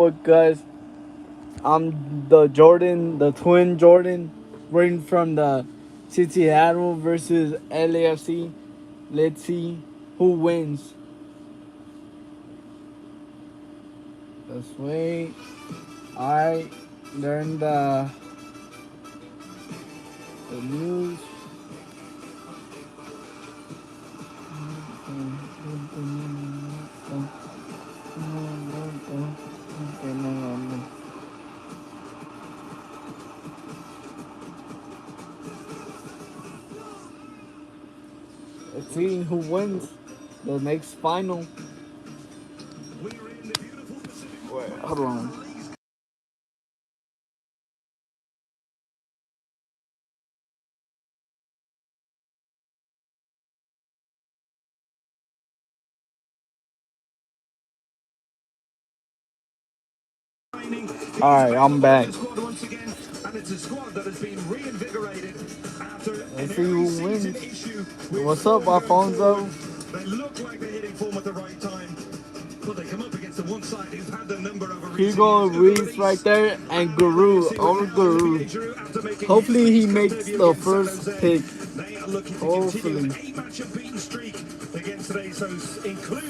What guys? I'm the Jordan, the twin Jordan, waiting from the Seattle versus LAFC. Let's see who wins. Let's wait. I learned the news. Let's see who wins the next final. Wait, hold on. Alright, I'm back. Let's see who wins. What's up, Alfonso? They look like they're hitting form at the right time, but they come up against the one side who've had the number over Hugo Ruiz right there and Guru over Guru. Hopefully he makes the first pick. Hopefully.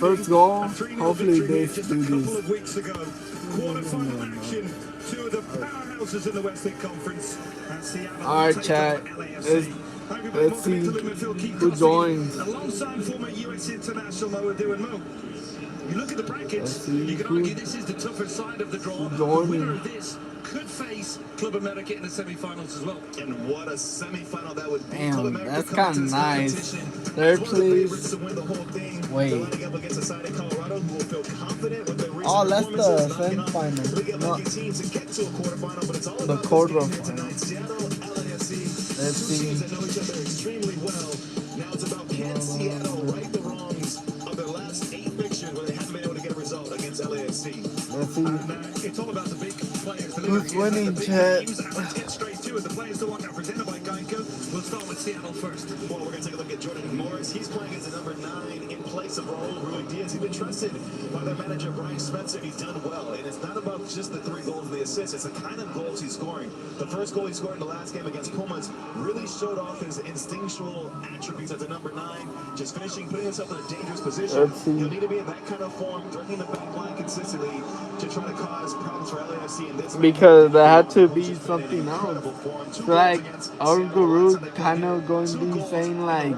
First goal. Hopefully they do this. Quarterfinal action. Two of the powerhouses in the Western Conference. Alright, chat. Let's see who joins. Alongside former US international Noah Mo. You look at the brackets, you can argue this is the tougher side of the draw. The winner of this could face Club America in the semi-finals as well. And what a semi-final that would be. Damn, that's kind of nice. Third place. Wait. Oh, that's the semi-final. No. The quarterfinal. Let's see. Now it's about can Seattle right the wrongs of their last 8 fixtures where they haven't been able to get a result against LAFC. Let's see. It's all about the big players. Who's winning, Chet? Let's get straight to it. The players that want presented by Geico. We'll start with Seattle first. Well, we're going to take a look at Jordan Morris. He's playing as a number 9 in place of Raul Ruiz Diaz. He's been trusted by their manager, Brian Spencer. He's done well. And it's not about just the 3 goals and the assists. It's the kind of goals he's scoring. The first goal he scored in the last game against Pumas really showed off his instinctual attributes as a number 9. Just finishing, putting himself in a dangerous position. You'll need to be in that kind of form, threatening the back line consistently to try to cause problems for LAFC in this. Because there had to be something else. So like, our guru kind of going to be saying like,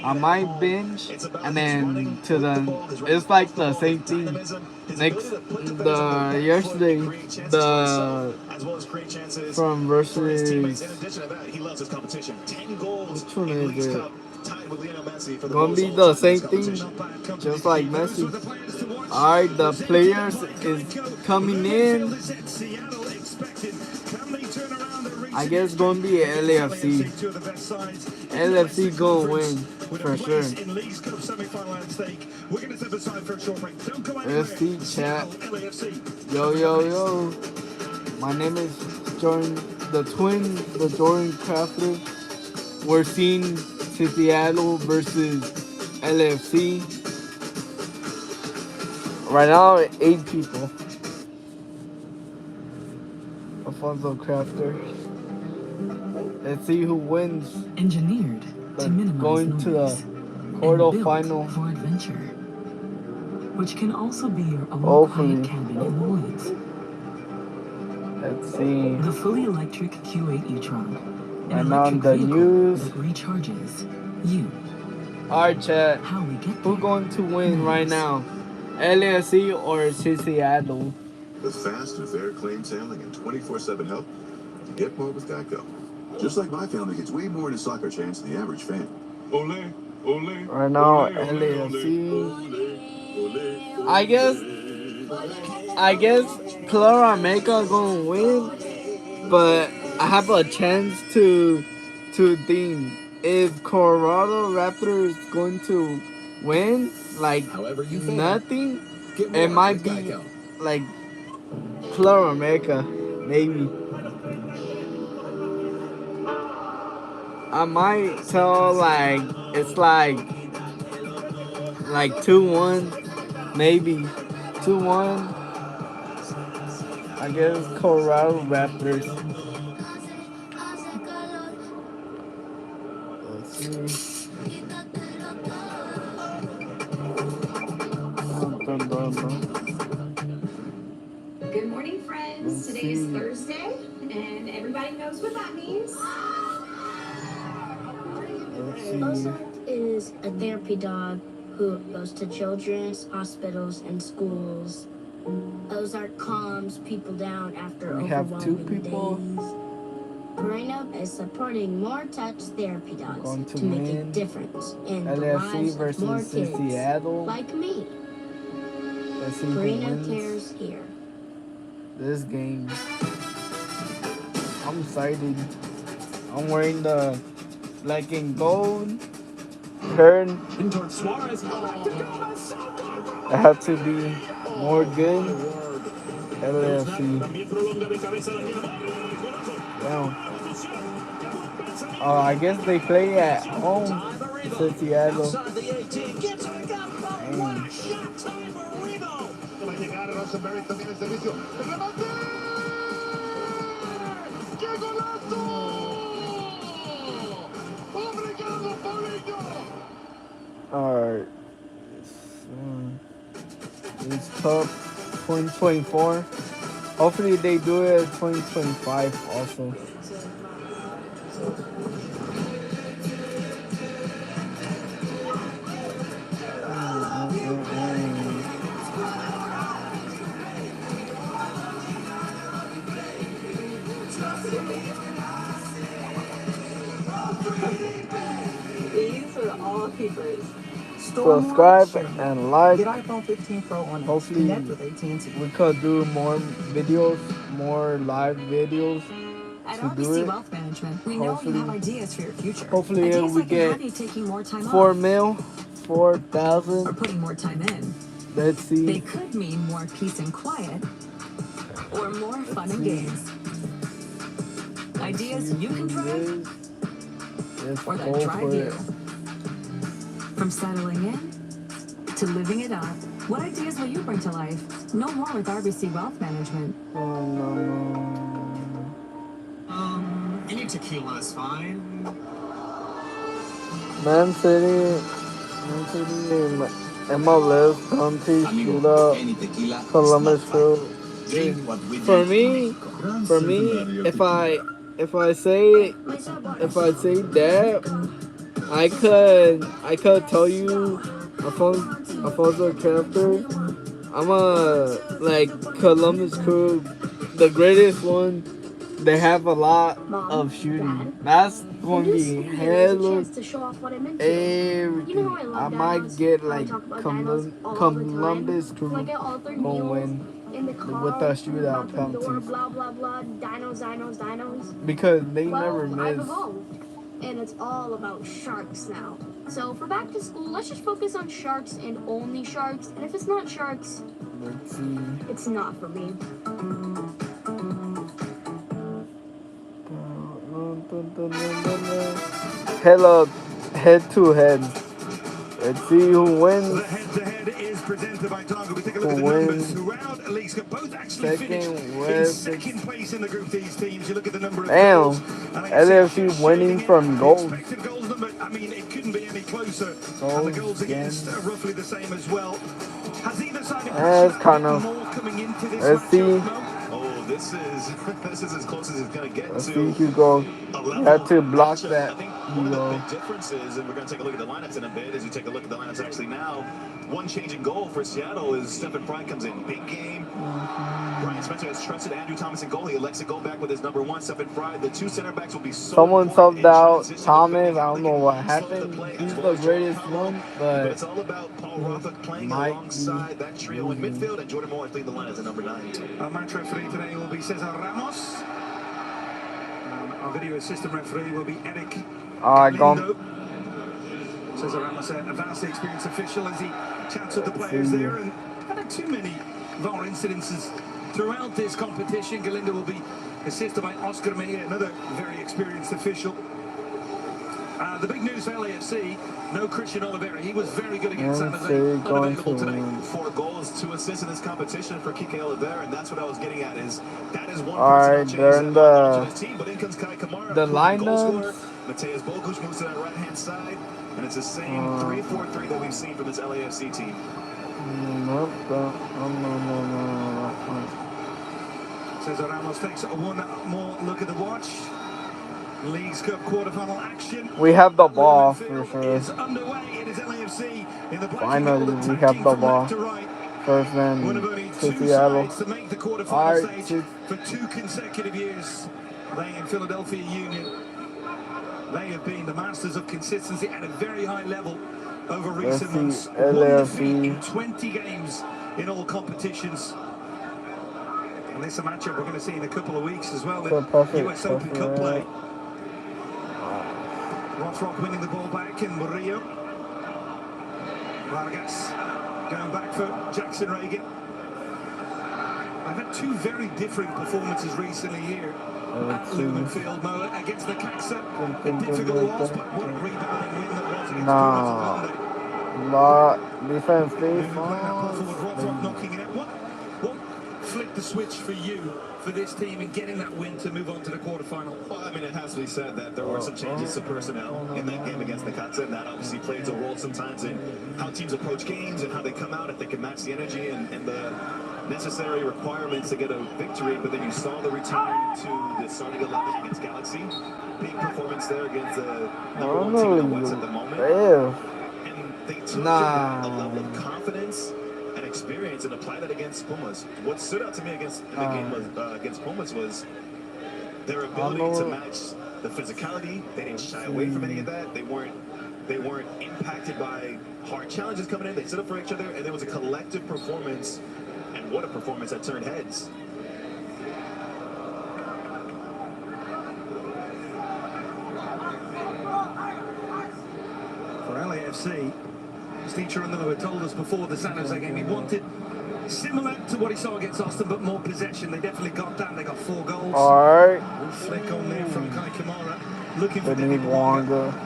I might binge, and then to the, it's like the same thing. Next, the yesterday, the from versus, which one is it? Gonna be the same thing, just like Messi. Alright, the players is coming in. I guess gonna be LAFC. LAFC gonna win for sure. Let's see, chat. Yo. My name is Jordan, the twin, the Jordan Crafter. We're seeing Seattle versus LAFC. Right now, 8 people. Alfonso Crafter. Let's see who wins. Engineered to minimize going noise to the quarterfinal for adventure, which can also be your own hopefully. Quiet cabin in the woods. Let's see. The fully electric Q8 e-tron, an And electric on the vehicle news. that recharges you. Alright, chat. How we get Who there going to win matters. right now? LAFC or Seattle? With fast and fair claims handling and 24/7 help, get more with Geico. Just like my family gets way more in a soccer chance than the average fan. Ole, ole. Right now, ole, LAFC. ole, I guess Club America gonna win, but I have a chance to think if Colorado Raptors going to win like nothing, it might be like Club America, maybe. I might tell like it's like 2-1, maybe 2-1. I guess Colorado Raptors. Let's see. Good morning, friends. Today is Thursday, and everybody knows what that means. Ozark is a therapy dog who goes to children's hospitals and schools. Ozark calms people down after We have two overwhelming people. days. Growing Up is supporting more touch therapy dogs to make a difference in the LFC lives of more versus kids Seattle. like me. Let's see who Growing Up wins cares here. this game. I'm excited. I'm wearing the black and gold shirt. I have to be more good. LFC. Wow. I guess they play at home to Seattle. Alright. It's Cup 2024. Hopefully they do it 2025 also. These are all keepers. Subscribe and like. Get iPhone 15 Pro on Hopefully Connect with AT&T. we could do more videos, more live videos At to do RBC it. Wealth Management, we know you have ideas for your future. Hopefully ideas we that can get have you taking more time 4,000. or putting more time in. Let's see. They could mean more peace and quiet or more fun and games. Ideas you can drive or that drive you. From settling in to living it up, what ideas will you bring to life? No more with RBC Wealth Management. Any tequila is fine. Man City, MLS County shootout, Columbus Crew. For me, if I say that, I could tell you, Alfonso Crafter, I'm a Columbus Crew, the greatest one. They have a lot of shooting. That's going to be hella everything. I might get Columbus Crew gonna win with the shootout penalties. Blah blah blah, dinos. Because they never miss. And it's all about sharks now. So for back to school, let's just focus on sharks and only sharks. And if it's not sharks, let's see. It's not for me. Hello, head to head. Let's see who wins. The head-to-head is presented by Target. We take a look Who at the wins? numbers throughout. At least both actually finished in second place in the group. These teams. You look at the number of goals. LFC winning from goals. Expected goals number. I mean, it couldn't be any closer. And the goals against are roughly the same as well. Has either side That's kind of. more coming into this Let's see. Oh, this is as close as it's gonna get Let's to. see Hugo. Had to block that. One of the big differences, and we're going to take a look at the lineups in a bit, as you take a look at the lineups actually now. One change in goal for Seattle is Stephen Fry comes in. Big game. Brian Spencer has trusted Andrew Thomas in goal. He elects to go back with his number one, Stephen Fry. The two center backs will be so someone subbed out Thomas. I don't know what happened. He's the greatest one, but it's all about Paul Rothwick playing alongside that trio in midfield, and Jordan Moore leading the line as a number 9. Our match referee today will be Cesar Ramos. Our video assistant referee will be Eric. Gone. Cesar Ramos, a vastly experienced official, as he chats with the players there, and had too many VAR incidences throughout this competition. Galindo will be assisted by Oscar Mejia, another very experienced official. The big news for LAFC, no Christian Oliveira. He was very good against San Jose. LAFC going Unavailable to today. win. 4 goals, 2 assists in this competition for Kike Oliveira, and that's what I was getting at. Is that is one Alright, personnel they're change in that might the- on his team, but in comes Kai Kamara, the proven goal lineups. scorer. Mateus Bogusz moves to that right-hand side, and it's the same 3-4-3 that we've seen from this LAFC team. Nope, no. Cesar Ramos takes one more look at the watch. League's Cup quarterfinal action. We have the ball for Midfield sure. is underway. It is LAFC in the black and Finally, gold, we attacking have the from ball. left to right. First One then of only to two Seattle. sides to make the quarterfinal Alright, stage for 2 consecutive years. They in Philadelphia Union. They have been the masters of consistency at a very high level over recent months. see, One defeat LAFC. in 20 games in all competitions. And this is a matchup we're going to see in a couple of weeks as well. So The perfect, US Open Cup perfect. play. Rothrock winning the ball back in Murillo. Vargas going back for Jackson Reagan. I've had 2 very different performances recently here at Lumen Field, Moa, against the Caxa. A difficult loss, but what a rebounding win that was against Nah. Pumas on Defense, Monday. Rothrock defense. knocking it out. What flicked the switch for you, for this team, in getting that win to move on to the quarterfinal? Well, I mean, it has to be said that there were some changes to personnel in that game against the Caxa, and that obviously plays a role sometimes in how teams approach games and how they come out, if they can match the energy and the necessary requirements to get a victory. But then you saw the return to the starting 11 against Galaxy. Big performance there against the number 1 team in the West at the moment. Ew. And they took Nah. a level of confidence and experience and applied that against Pumas. What stood out to me in the game was, against Pumas was their ability to match the physicality. They didn't shy away from any of that. They weren't impacted by hard challenges coming in. They stood up for each other, and there was a collective performance. And what a performance that turned heads. For LAFC, Steve Cherundolo had told us before the San Jose game he wanted similar to what he saw against Austin, but more possession. They definitely got that. They got 4 goals. Alright. Good flick on there from Kai Kamara, looking for They Denny need Wanga. Wanga.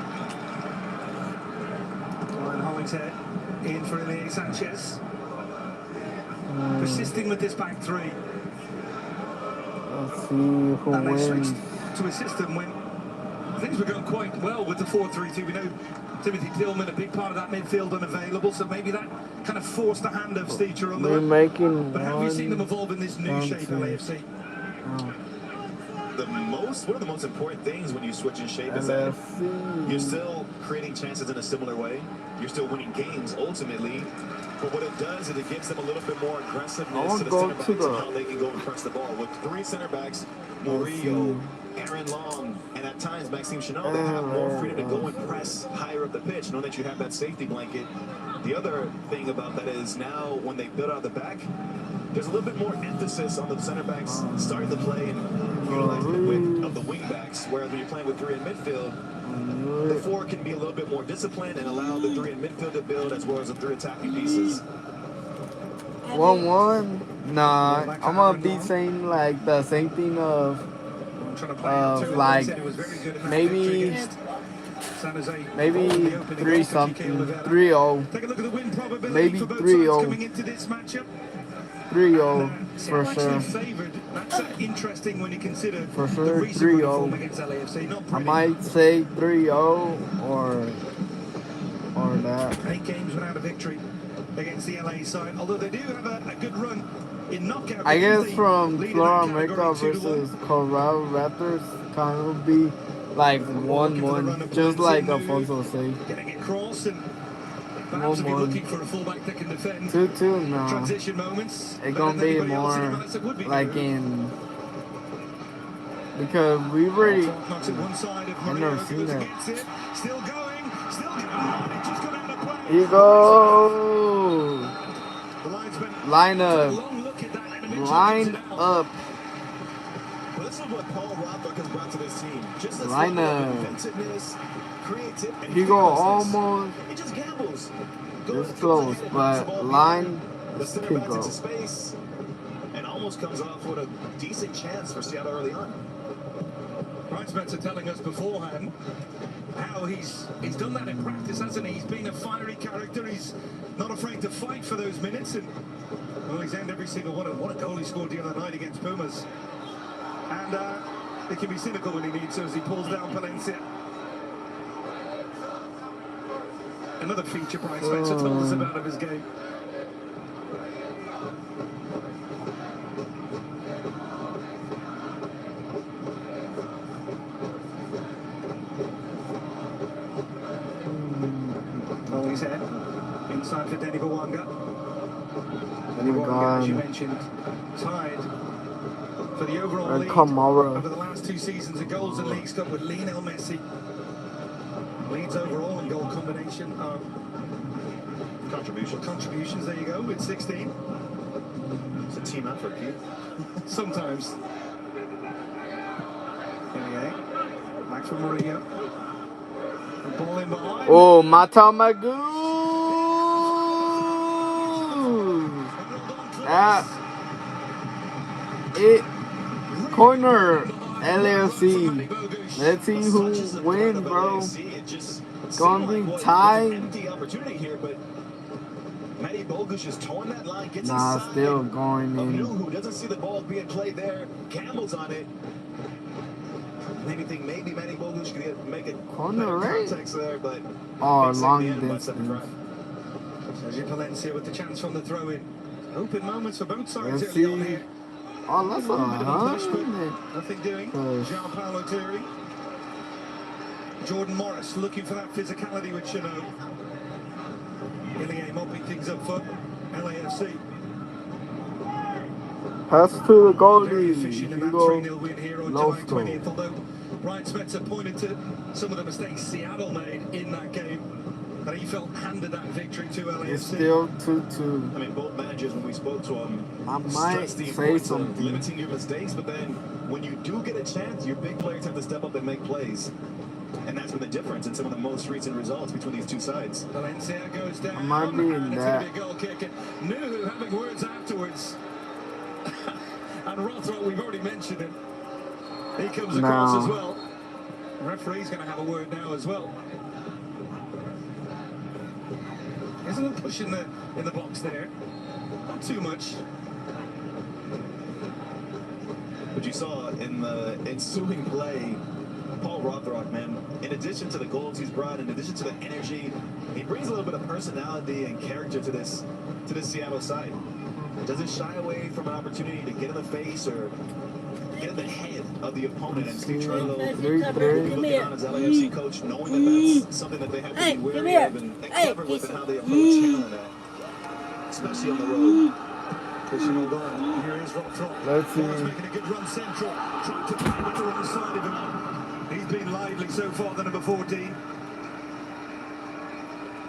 Ryan Hollingshead in for Elie Sanchez. Persisting with this back 3. Let's see who And they wins. switched to a system when things were going quite well with the 4-3-2. We know Timothy Tillman, a big part of that midfield, unavailable, so maybe that kind of forced the hand of Steve We're Cherundolo. making But how have you seen them one. evolve in this new shape, LAFC? One of the most important things when you switch in shape is that you're LAFC. still creating chances in a similar way. You're still winning games ultimately. But what it does is it gives them a little bit more aggressiveness to the center backs and how they can go and press the ball. With 3 center backs, Murillo, Aaron Long, and at times Maxime Chanel, they have more freedom to go and press higher up the pitch, knowing that you have that safety blanket. The other thing about that is now when they build out the back, there's a little bit more emphasis on the center backs starting to play and utilizing the width of the wing backs, whereas when you're playing with 3 in midfield, the 4 can be a little bit more disciplined and allow the 3 in midfield to build as well as the 3 attacking pieces. 1-1. Nah, I'm gonna be saying like the same thing of like maybe 3 something, 3-0, Take a look at the win probability maybe for both 3-0. sides coming into this matchup. 3-0 for Actually sure. favoured. That's interesting when you consider For the sure, recent 3-0. performance against LAFC. Not I pretty. might say 3-0 or that. 8 games without a victory against the LA side. Although they do have a good run in knockout. I games. guess They from lead in Florida that America category 2-1. versus Colorado Raptors kind of be like 1-1, just like Alfonso said. Getting it crossed and perhaps if you're 1-1. looking for a fullback that can defend 2-2, no. transition moments. It's gonna be more like in because we already. Knocks it one side of I've never seen that. Still going, still going. It just got out of play. Here you go. The linesman Line took a up. long look at that and eventually Line gets it out. up. But this is what Paul Rothrock has brought to this team. Just this Line level of up. inventiveness, creativity, and He go fearlessness. almost He just gambles. Goes this and close, comes in and knocks the but ball line behind. The center kick backs into off. space and almost comes off with a decent chance for Seattle early on. Right, Spencer telling us beforehand how he's done that in practice, hasn't he? He's been a fiery character. He's not afraid to fight for those minutes, and well, he's earned every single one. And what a goal he scored the other night against Pumas. And he can be cynical when he needs to as he pulls down Palencia. Another feature Brian Spencer told us about of his game. Oh, he's head. Inside for Denny Bawanga. Denny Bawanga, as you mentioned, tied for the overall lead over the last 2 seasons of goals and Leagues Cup with Lionel Messi. Leads overall in goal combination. Contributions, there you go, with 16. It's a team effort, Keith. Sometimes. There we go. Back from Mourinho. Ball in behind. Oh, Mata Magoo! Ah. It. Corner. LAFC. Let's see who wins, bro. It's gonna be tied. Empty opportunity here, but Matty Bogusz is towing that line, gets Nah, inside. still going in. Who doesn't see the ball being played there. Campbell's on it. Maybe think maybe Matty Bogusz could make it Corner, right? context there, but Long distance. Sergio Palencia with the chance from the throw-in. Open moments for both sides Let's early on see. here. Oh, that's a Push, but 100. nothing doing. Push. Jean-Paulo Thierry. Jordan Morris looking for that physicality with Chanot. Ilya mopping things up for LAFC. Pass to the Very goalie. efficient in that Hugo 3-0 win here on low July score. 20th. Although Brian Spencer pointed to some of the mistakes Seattle made in that game, that he felt handed that victory to LAFC. It's still 2-2. I mean, both managers, when we spoke to them, I might stressed the say importance of something. limiting your mistakes, but then when you do get a chance, your big players have to step up and make plays. And that's been the difference in some of the most recent results between these two sides. Valencia goes down. I might be in and that. it's going to be a goal kick. And Nuhu having words afterwards. And Rothrock, we've already mentioned him. He comes across as well. The referee's going to have a word now as well. There's a little push in the box there. Not too much. But you saw in the ensuing play, Paul Rothrock, man, in addition to the goals he's brought, in addition to the energy, he brings a little bit of personality and character to this Seattle side. Doesn't shy away from an opportunity to get in the face or get in the head of the opponent. And Steve Trello will be looking on as LAFC coach, knowing that that's something that they have to be wary of and clever with and how they approach handling that, especially on the road. Pushing all on. Here is Rothrock. Let's see. He's making a good run central. Trying to play with the wrong side of him. He's been lively so far, the number 14.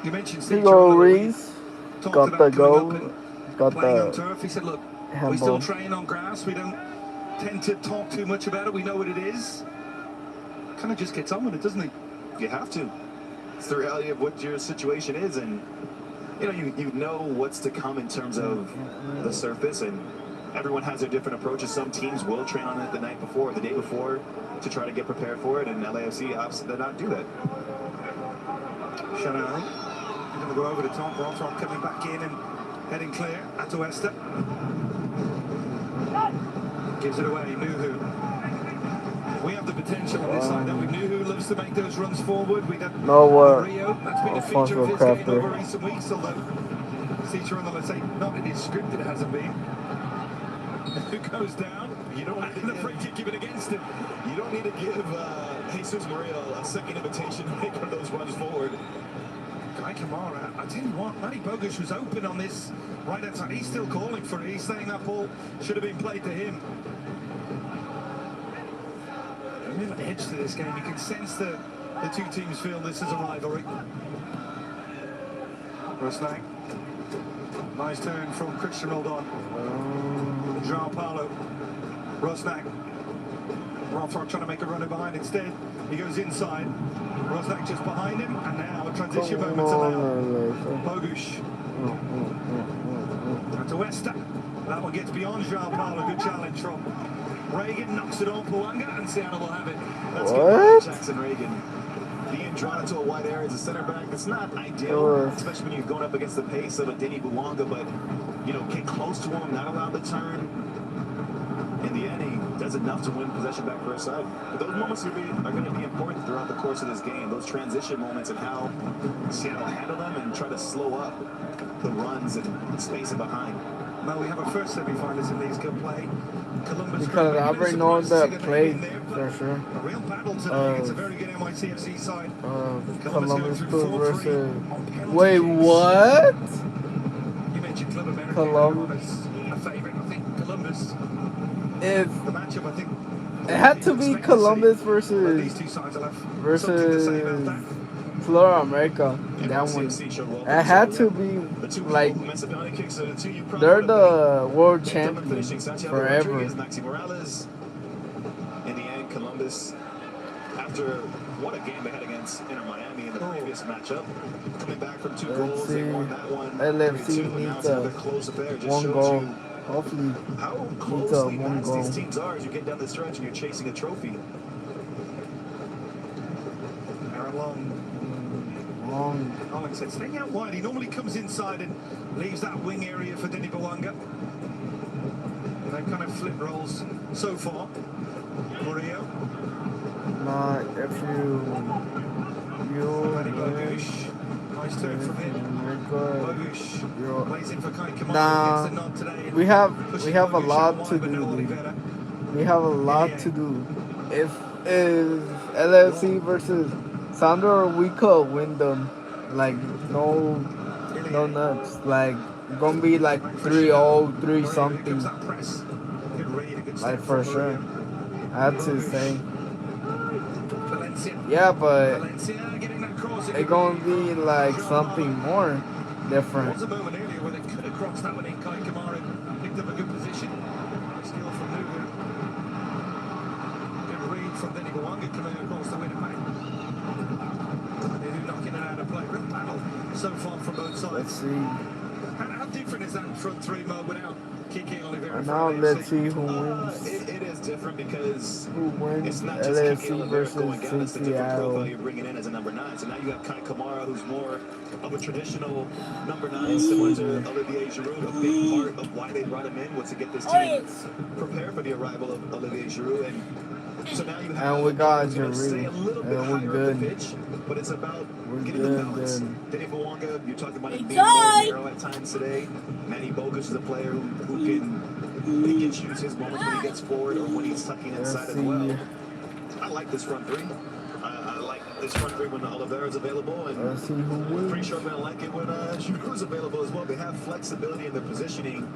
You mentioned Steve Hugo Trello. Reese got the goal. Got Playing on the turf. He said, look, we handball. still train on grass. We don't tend to talk too much about it. We know what it is. Kind of just gets on with it, doesn't he? You have to. It's the reality of what your situation is, and you know what's to come in terms of the surface, and everyone has their different approaches. Some teams will train on it the night before or the day before to try to get prepared for it, and LAFC obviously did not do that. Chanel. He's going to go over the top. Rothrock coming back in and heading clear. Atuesta. Gives it away. Nuhu. We have the potential on this side, don't we? Nuhu loves to make those runs forward. We got Rio. That's been a feature of his game over recent weeks, although feature on the, let's say, not in his script, it hasn't been. Who goes down? You don't need to the free kick given against him. You don't need to give Jesus Murillo a second invitation to make one of those runs forward. Guy Kamara, I tell you what, Matty Bogusz was open on this right hand side. He's still calling for it. He's saying that ball should have been played to him. A real edge to this game. You can sense the two teams feel this is a rivalry. Rusnak. Nice turn from Christian Roldon. Jean-Paulo. Rusnak. Rothrock trying to make a runner behind. Instead, he goes inside. Rusnak just behind him, and now a transition moment allowed. Bogusz. Atuesta. That one gets beyond Jean-Paulo. Good challenge from Reagan. Knocks it on Bawanga, and Seattle will have it. That's good. Jackson Reagan. Being drawn into a wide area as a center back, it's not ideal, especially when you're going up against the pace of a Denny Bouanga, but, you know, get close to him, not allow the turn. In the end, he does enough to win possession back for his side. But those moments are going to be important throughout the course of this game. Those transition moments and how Seattle handle them and try to slow up the runs and space it behind. Well, we have a first semi-finalist in these good play. Columbus Because I already know the play for sure. A real battle today. It's a very good NYCFC side. Columbus Crew versus. Wait, what? You mentioned Club America. Columbus. A favourite, I think. Columbus. If The matchup, I think. it had to be Columbus These versus two sides will have something to say about that. Florida America. That one. It had to be like they're the world champions forever. In the end, Columbus, after what a game they had against Inter Miami in the previous matchup, coming back from 2 goals, they won that one. LFC needs a close affair. Just 1 shows goal. you Hopefully, how needs a closely 1 matched goal. these teams are as you get down the stretch and you're chasing a trophy. Aaron Long. Alex said, staying out wide. He normally comes inside and leaves that wing area for Denny Bouanga. And they've kind of flip roles so far. Murillo. not if Matty Bogusz. Nice turn from him. Bogusz plays in for Kai Kamara. Nah, Gets the nod today. we have a Bogusz lot out to wide, but do, no dude. Oliveira. We have a lot to do. If LFC versus Sandro, we could win them. Like no nuts. Like gonna be like 3-0, 3 something. Like for sure. I had to say. Yeah, but it's gonna be like something more There different. was a moment earlier where they could have crossed that one in. Kai Kamara picked up a good position. Skill from Lugu. Good read from Denny Bouanga coming across the winner back. Lugu knocking it out of play. Real battle so far from both sides. Let's see. How different is that front three mode without Kiki Oliveira? And now let's see who wins. It is different because Who wins it's not just Kiki LFC Oliveira versus going down. It's the different profile Seattle. you're bringing in as a number 9. So now you have Kai Kamara, who's more of a traditional number 9, similar to Olivier Giroud. A big part of why they brought him in was to get this team prepared for the arrival of Olivier Giroud. And so now you have And we got players who are gonna stay a Giroud. little bit And we're higher up good. the pitch, but it's about We're getting the good, balance. good. Denny Bouanga, you talked about him being more narrow at times today. Matty Bogusz is a player who can choose his moments when he gets forward or when he's tucking inside as well. I like this front three. I like this front three when Oliveira's available, and Let's see who I'm wins. pretty sure I'm going to like it when Giroud's available as well. They have flexibility in their positioning,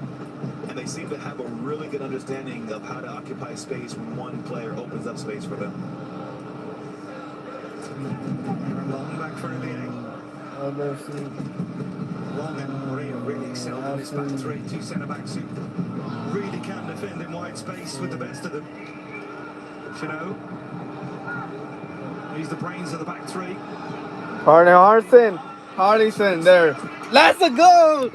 and they seem to have a really good understanding of how to occupy space when one player opens up space for them. Long back for Olivier. Let's see. Long and Murillo really excelled in this back three. Two centre backs who really can defend in wide space with the best of them. Chanot. He's the brains of the back three. Hardison there. Let's go!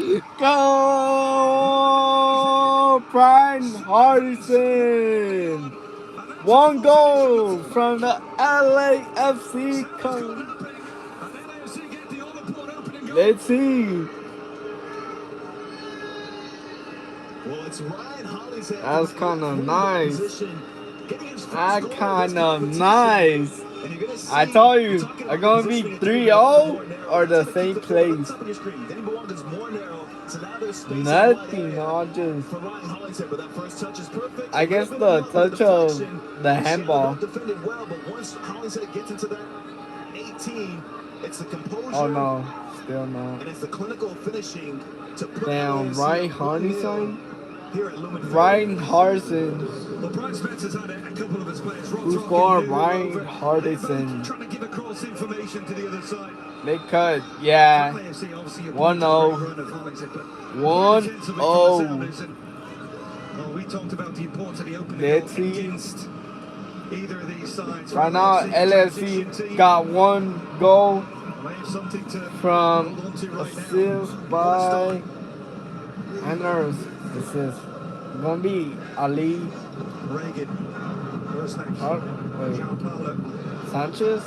Go! Brian Hardison! 1 goal from the LAFC. Let's see. Well, it's Ryan Holly's head. That's kind of nice. That kind of nice. I told you, I'm going to be 3-0 or the same place. Nothing, no, just. I guess the touch of the handball. Oh no, still no. And it's the clinical finishing to put Damn, Ryan Hardison? here at Lumen Ryan Hardison. Well, Brian Spencer's had a couple of his players. Who scored? Ryan Hardison. Trying to give across information to the other side. They cut, yeah. 1-0. 1-0. Well, we talked about the importance of the opening Let's see. against either of these sides. Right now, LFC got 1 goal They have something to from hold on to right now. assist by. I know assist. Gonna be Ali. Reagan. First next. Oh, wait. João Paulo. Sanchez?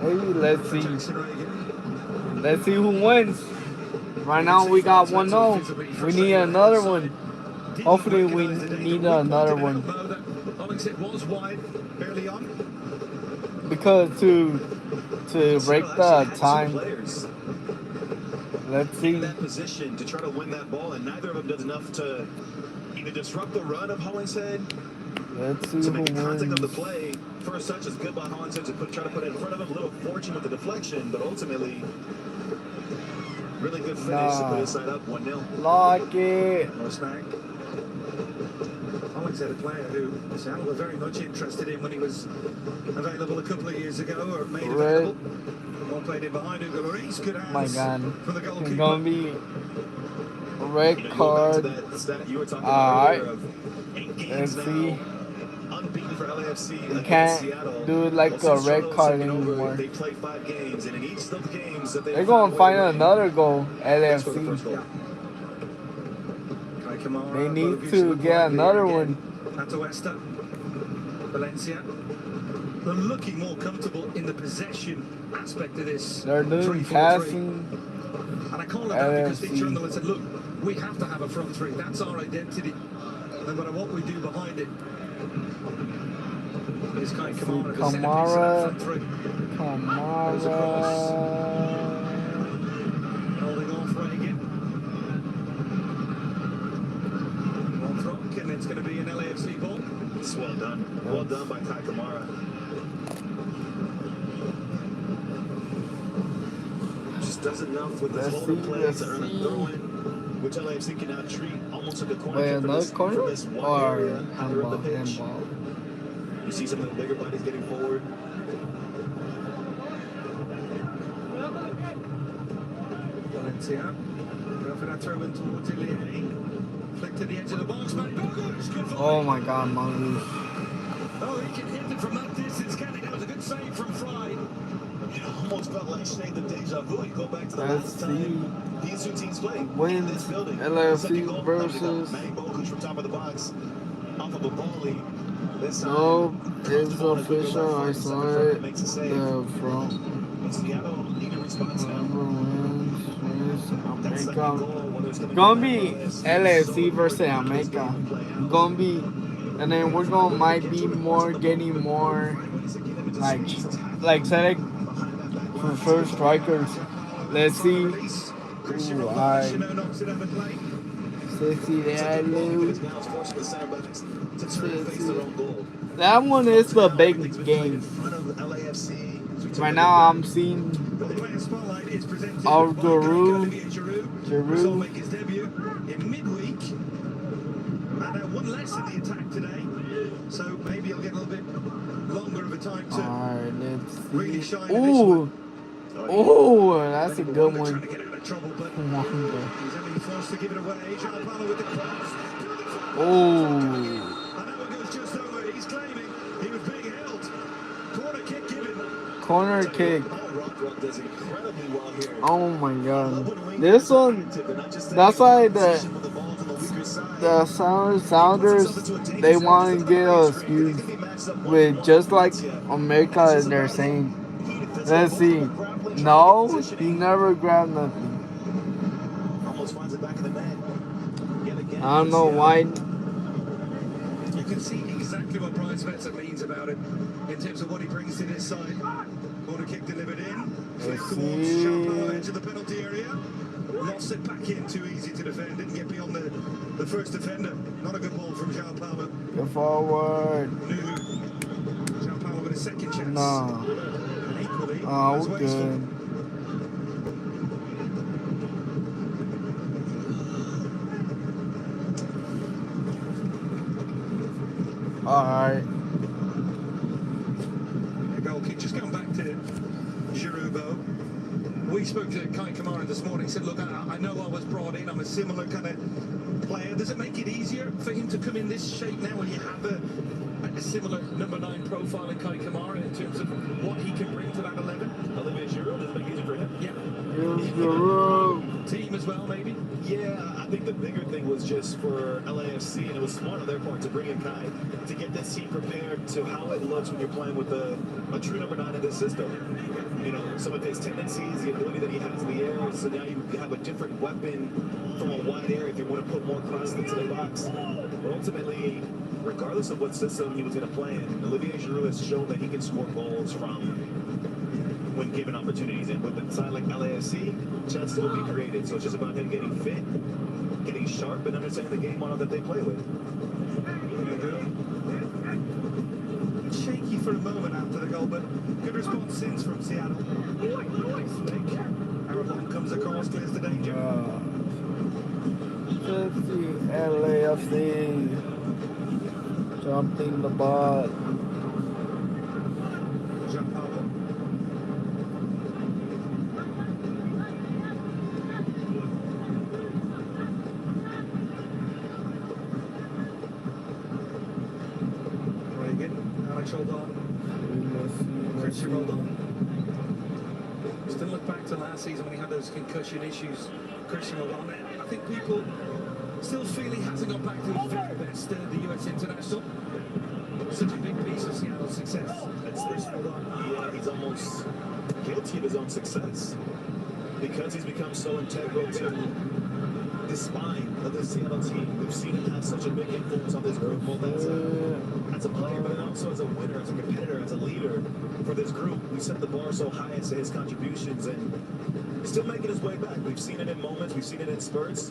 Maybe. Let's see. Jackson Reagan. Let's see who wins. Right now we got 1-0. We need another one. Hopefully we need another one. Was wide early on. Because to break the time. Let's see. In that position to try to win that ball, and neither of them does enough to either disrupt the run of Hollingshead. Let's see to who make the contact wins. of the play. First touch is good by Hollingshead to try to put it in front of him. A little fortune with the deflection, but ultimately, really good finish to put his side up 1-0. Lock it. No snag. Hollingshead, a player who Seattle were very much interested in when he was available a couple of years ago, or made available. One played in behind Hugo Lloris. Good hands My God. from the goalkeeper. It's gonna be a red card. Alright. Let's see. Unbeaten for LAFC You can't do it like a red card anymore. They played 5 games, and in each of the games that They're gonna find another goal. LAFC. They need to get another one. Atuesta, Valencia. They're looking more comfortable in the possession aspect of this. They're doing 3-4-3. passing. And I call it that because Steve Trundle said, look, we have to have a front three. That's our identity. No matter what we do behind it. Here's Kai Kamara, the centerpiece of that front three. Goes across. Holding off Reagan. One throw, and it's going to be an LAFC ball. It's well done. Well done by Kai Kamara. Just does enough with his holding play to earn a throw-in, which LAFC can now treat almost like a corner. Wait, another corner? Or handball. You see some of the bigger bodies getting forward. Valencia. Go for that throw in towards Ilie. Flick to the edge of the box, man. Oh my God, Mongoose. Oh, he can hit it from that distance, can he? That was a good save from Fry. It almost felt like Shane the deja vu. You go back to the last time these two teams played in this building. LAFC versus. Manny Bogusz from top of the box off of a volley. No, it's official. I saw it. The front. Seattle need a response now. Gonna be LAFC versus America. Gonna be, and then we're gonna might be more getting more like select for first strikers. Let's see. Ooh, alright. That one is the big game. Right now I'm seeing Giroud. Make his debut in midweek. And one less in the attack today. So maybe he'll get a little bit longer of a time to really shine. Ooh. Oh, that's a good one. Trying to get out of trouble, but he's only forced to give it away. João Paulo with the cross. Oh. And that one goes just over. He's claiming he was being held. Corner kick given. Corner kick. Oh my God. This one, that's why the Sounders, they want to get an excuse with just like America they're saying. Let's see. No, he never grabbed nothing. I don't know why. You can see exactly what Brian Spencer means about it in terms of what he brings to this side. Corner kick delivered in. Flick towards João Paulo into the penalty area. Lost it back in, too easy to defend. Didn't get beyond the first defender. Not a good ball from João Paulo. Go forward. João Paulo with a second chance. No. And equally, Oh, we're good. Alright. A goal kick. Just going back to Giroud. We spoke to Kai Kamara this morning. He said, look, I know I was brought in. I'm a similar kind of player. Does it make it easier for him to come in this shape now when you have a similar number 9 profile in Kai Kamara in terms of what he can bring to that 11? Olivier Giroud, does it make it easier for him? Yeah. Giroud. team as well, maybe? Yeah, I think the bigger thing was just for LAFC, and it was smart on their part to bring in Kai to get this team prepared to how it looks when you're playing with a true number 9 in this system. You know, some of his tendencies, the ability that he has in the air, so now you have a different weapon from a wide area if you want to put more crosses into the box. But ultimately, regardless of what system he was going to play in, Olivier Giroud has shown that he can score goals from when given opportunities. And with a side like LAFC, chances will be created. So it's just about him getting fit, getting sharp, and understanding the game model that they play with. Shaky for a moment after the goal, but good response since from Seattle. Arabon comes across, clears the danger. 50 LAFC jumping the ball. Gianpaolo. Reagan, Alex Roldan, Christian Roldan. Still look back to last season when he had those concussion issues. Christian Roldan, I think people still feel he hasn't got back to his very best, the US international. Such a big piece of Seattle's success. That's Christian Roldan. Yeah, he's almost guilty of his own success because he's become so integral to the spine of the Seattle team. We've seen him have such a big influence on this group, both as a player, but also as a winner, as a competitor, as a leader for this group. We set the bar so high as to his contributions, and still making his way back. We've seen it in moments, we've seen it in spurts.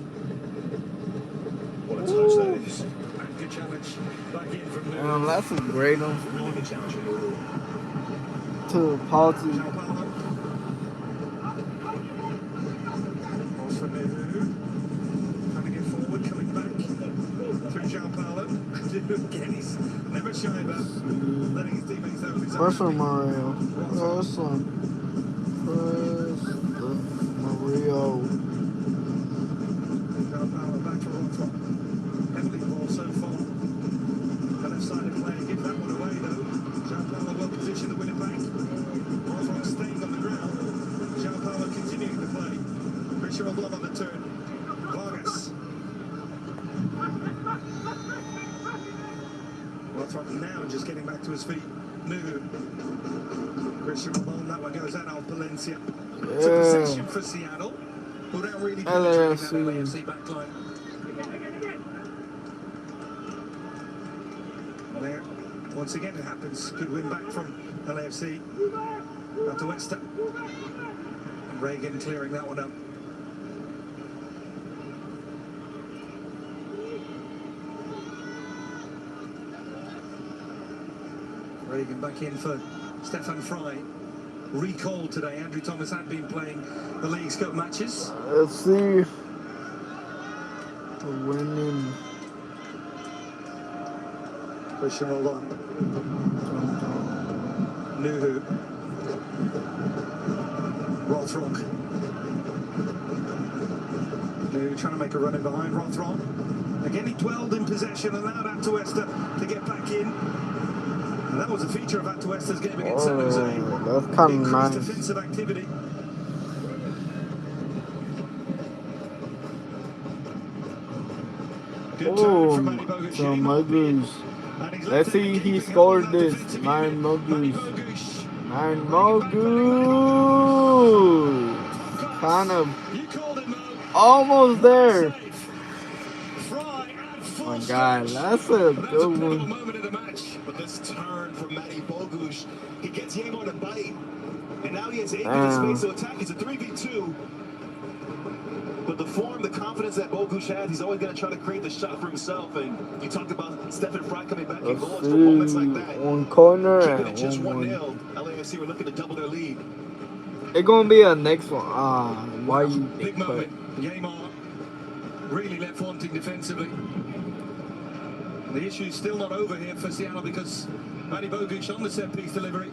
What a touch that is. And good challenge back in from there. That's a great one Really good challenge from Lulu. to Palti. Gianpaolo. Balls from Nuhu. Trying to get forward, coming back through Gianpaolo. Again, he's never shy about letting his teammates know his First one, Mario. First one. Mario. Gianpaolo back to Rothrock. Heavily ball so far. The left-sided player gives that one away though. Gianpaolo well positioned to win it back. Rothrock staying on the ground. Gianpaolo continuing to play. Christian Roldan on the turn. Vargas. Rothrock now just getting back to his feet. Nuhu. Christian Roldan, that one goes out on Palencia. It's a possession for Seattle. Without really penetrating that LAFC backline. There, once again it happens. Good win back from LAFC. Atuesta. And Reagan clearing that one up. Reagan back in for Stefan Fry. Recalled today. Andrew Thomas had been playing the League's Cup matches. Let's see. The winning. Christian Roldan. Nuhu. Rothrock. Nuhu trying to make a run in behind Rothrock. Again, he dwelled in possession, allowed Atuesta to get back in. And that was a feature of Atuesta's game against San Jose. That's kind of Increased nice. defensive activity. Good turn from Manny Bogusz. So Mogus. Let's see he scored this. 9 Mogus. 9 Mogus. Kind of almost there. Oh my God, that's a good one. But this turn from Manny Bogusz, he gets Yemo to bite, and now he has 8 minutes space to attack. It's a 3v2. But the form, the confidence that Bogusz has, he's always going to try to create the shot for himself. And you talked about Stefan Fry coming back in goals for moments like that. One corner Keeping and it just 1-1. 1-0. LAFC were looking to double their lead. It's gonna be a next one. Why you Big think moment. Yemo really left wanting defensively. The issue's still not over here for Seattle because Manny Bogusz on the set-piece delivery.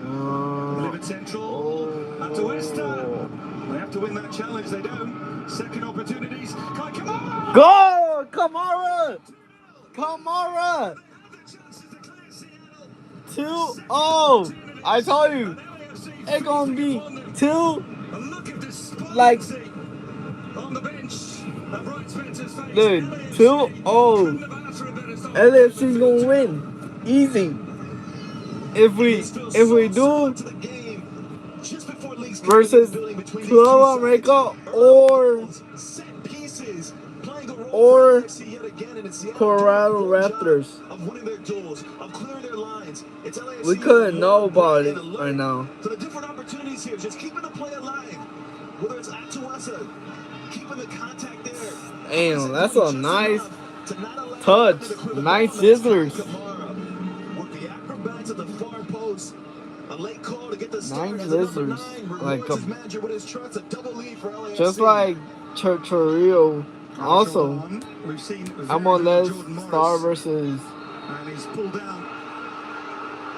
Delivered central. Atuesta. They have to win that challenge. They don't. Second opportunities. Kai Kamara. Go! Kamara! Kamara! 2-0! I told you! It's gonna be 2, like, On the bench, Brian Spencer's face. Look, 2-0. LFC's gonna win. Easy. If we do versus Club America or Colorado Raptors. We couldn't know about it right now. So the different opportunities here, just keeping the play alive. Whether it's Atuasa, keeping the contact there. Damn, that's a nice touch. Nice scissors. With the acrobats at the far post. A late call to get the start. Nice scissors. Like his manager with his trust, a double lead for LAFC. just like Chorrillo. Also, I'm on Les Star versus. And he's pulled down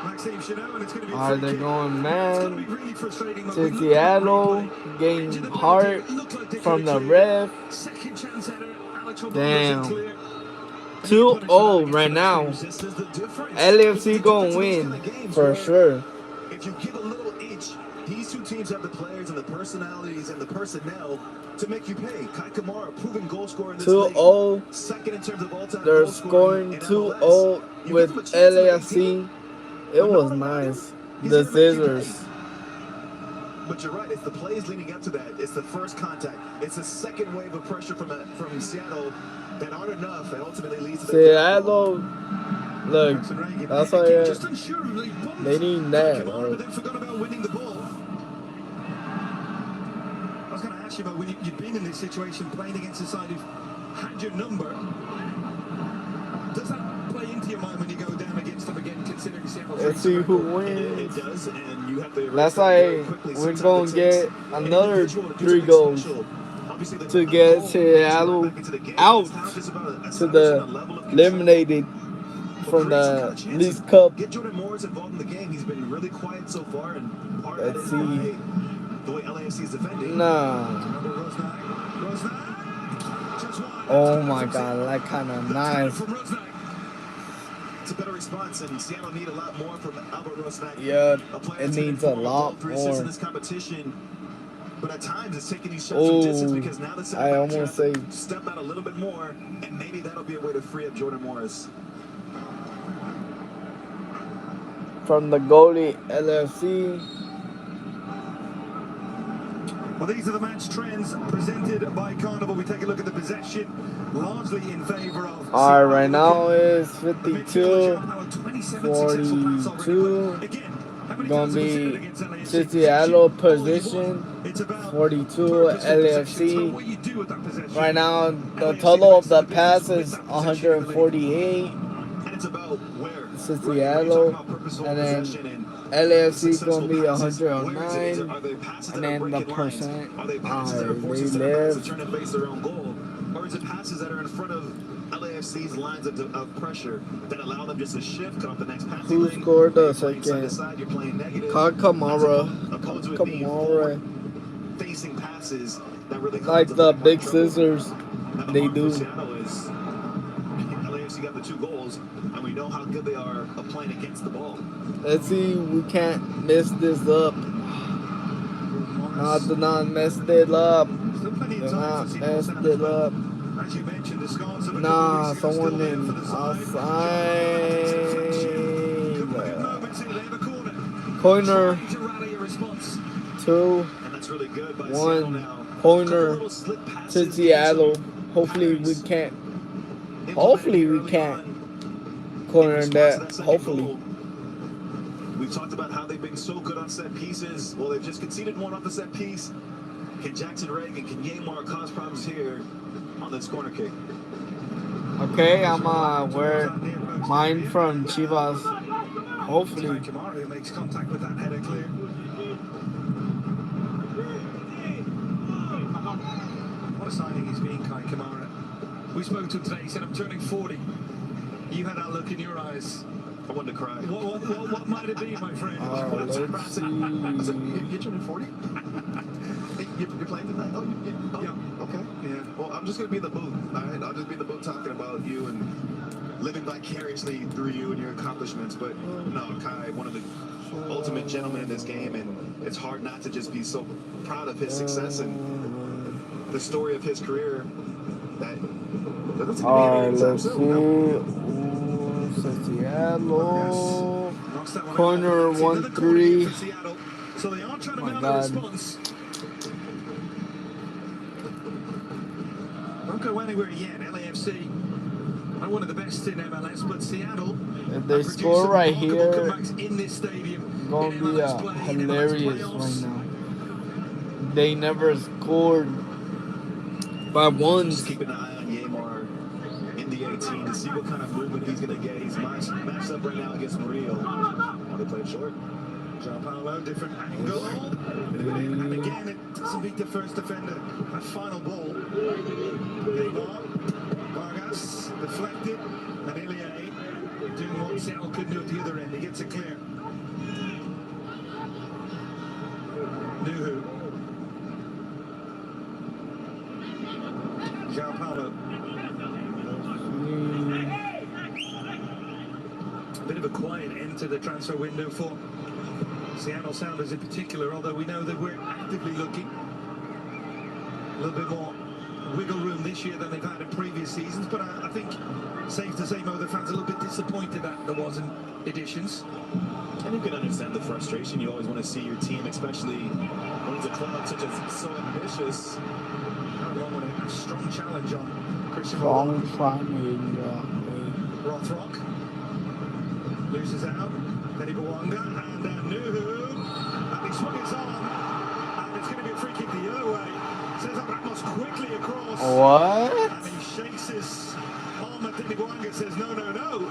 Maxime Chanot, and it's going to be Are they going man really frustrating. to Seattle? Getting heart from the ref. Second chance header, Alex Damn. 2-0 right now. LFC gonna win for sure. If you give a little inch, these two teams have the players and the personalities and the personnel to make you pay. Kai Kamara, proven goal scorer in this 2-0. league. Second in terms of all-time They're goal scoring scoring in 2-0 MLS. with You give them a chance to make LAFC. It was nice. The scissors. But you're right, it's the plays leading up to that. It's the first contact. It's the second wave of pressure from Seattle that aren't enough and ultimately leads to the Seattle, look, that's why they need that. Kamara then forgot about winning the ball. I was going to ask you about when you've been in this situation, playing against a side who've had your number. Does that play into your mind when you go down against them again, considering Seattle? Let's see who It wins. does, and you have to That's why we're going to get another 3 goals to get Seattle out to the eliminated from the League Cup. Get Jordan Morris involved in the game. He's been really quiet so far, and part of Let's that is see. the way LAFC is defending. Nah. Oh my God, that kind of nice. It's a better response, and Seattle need a lot more from Albert Rosnak. Yeah, A player it that's needs been a lot 3 assists more. in this competition. But at times, it's taking these shots from distance Oh, because now the I center almost say step out a little bit more, and maybe that'll be a way to free up Jordan Morris. from the goalie LFC. Well, these are the match trends presented by Carnival. We take a look at the possession, largely in favor of. Alright, right now is 52-42. Gonna be Seattle position 42 LFC. Right now, the total of the pass is 148. And it's about where. Seattle, and then LAFC is gonna be 109, and then the percent they they live. live. Face their own goal, or is it passes that are in front of LAFC's lines of pressure that allow them just to shift, cut off the next pass? Who scored the second? You're playing negative. Kamara. Facing passes that really Like the big scissors, they do. LAFC got the 2 goals, and we know how good they are of playing against the ball. Let's see, we can't mess this up. Do not mess it up. Do not mess it up. As you mentioned, the scars of a Nah, someone in outside. Corner. 2, 1. Corner to Seattle. Hopefully we can't. Hopefully we can't corner that. Hopefully. We've talked about how they've been so good on set pieces. Well, they've just conceded one off the set piece. Can Jackson Reagan, can Yamar cause problems here on this corner kick? Okay, I'm wear mine from Chivas. Hopefully. Kamara makes contact with that header clear. What a signing he's been, Kai Kamara. We spoke to him today. He said, "I'm turning 40." You had that look in your eyes. I wanted to cry. What might it be, my friend? Let's see. You're turning 40? You're playing tonight? Oh, Yeah. Okay. Yeah. Well, I'm just going to be in the booth. All right? I'll just be in the booth talking about you and living vicariously through you and your accomplishments. But no, Kai, one of the ultimate gentlemen in this game, and it's hard not to just be so proud of his success. And the story of his career. That doesn't seem to be Alright, anything let's see. Seattle. Corner 1-3. So they are trying to mount a God. response. Won't go anywhere yet. LAFC are one of the best in MLS, but Seattle. If they score right here, in this stadium, gonna be hilarious right now. They never scored by once. Just keep an eye on Yamar in the 18 to see what kind of movement he's going to get. He's matched up right now against Murillo. Now they play it short. João Paulo, different angle. And again, it doesn't beat the first defender. That final ball. Neymar, Vargas, deflected, and Ilie doing what Seattle couldn't do at the other end. He gets it clear. Nuhu. João Paulo. A bit of a quiet end to the transfer window for Seattle Sounders in particular, although we know that we're actively looking. A little bit more wiggle room this year than they've had in previous seasons, but I think safe to say, Mo, the fans are a little bit disappointed that there wasn't additions. And you can understand the frustration. You always want to see your team, especially when it's a club such as so ambitious. Along with a strong challenge on Christian Rothrock. Loses out. Benny Bawanga and Nuhu. And he swung his arm. And it's going to be a free kick the other way. Cesar Ramos quickly across. What? And he shakes his arm at Benny Bawanga, says no, no, no.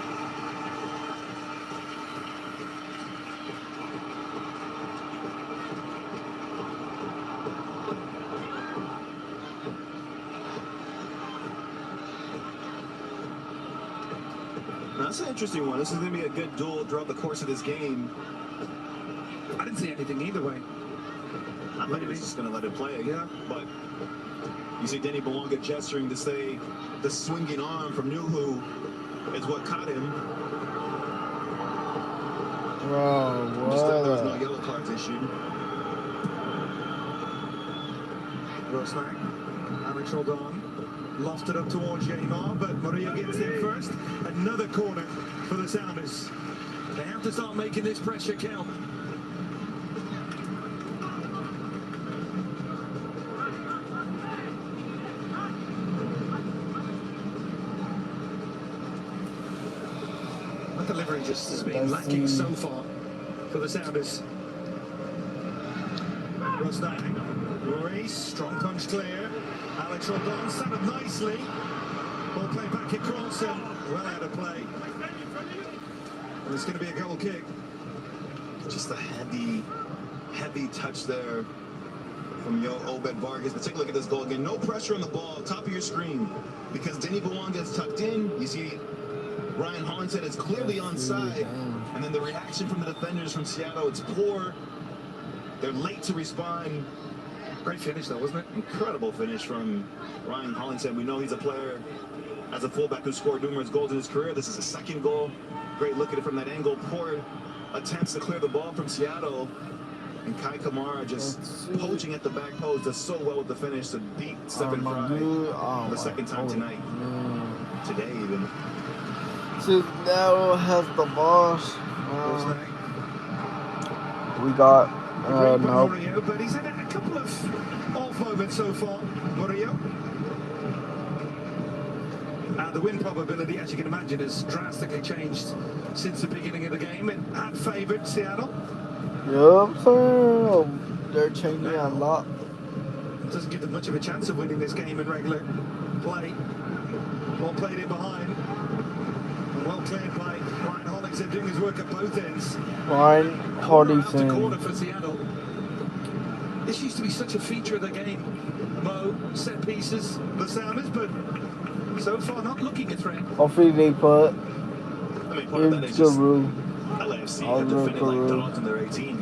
That's an interesting one. This is going to be a good duel throughout the course of this game. I didn't see anything either way. I thought he was just going to let it play. Yeah. But you see Denny Bawanga gesturing to say the swinging arm from Nuhu is what caught him. Bro, what? Just that there was no yellow cards issued. Rosnak, Alex Roldan. Lofted up towards Yamar, but Murillo gets there first. Another corner for the Sounders. They have to start making this pressure count. The delivery just has been lacking so far for the Sounders. Rosnak, race, strong punch clear. Alex Roldan set up nicely. Ball played back across and well out of play. And it's going to be a goal kick. Just a heavy touch there from Obed Vargas. But take a look at this goal again. No pressure on the ball, top of your screen. Because Denny Bawanga is tucked in. You see Ryan Hollinshead is clearly onside. And then the reaction from the defenders from Seattle, it's poor. They're late to respond. Great finish though, wasn't it? Incredible finish from Ryan Hollinshead. We know he's a player as a fullback who scored numerous goals in his career. This is his second goal. Great look at it from that angle. Poor attempts to clear the ball from Seattle. And Kai Kamara just poaching at the back post. Does so well with the finish to beat Stephen Fry for the second time tonight. Today even. Seattle has the ball. We got no. Murillo, but he's had a couple of off moments so far. Murillo. The win probability, as you can imagine, has drastically changed since the beginning of the game. It had favoured Seattle. Yup, sir. They're changing a lot. Doesn't give them much of a chance of winning this game in regular play. Ball played in behind. And well cleared by Ryan Hollingshead, doing his work at both ends. Ryan Hollingshead. Corner for Seattle. This used to be such a feature of the game. Mo, set pieces, the Sounders, but so far not looking a threat. Hopefully they put in Giroud. LAFC have defended like dogs in their 18.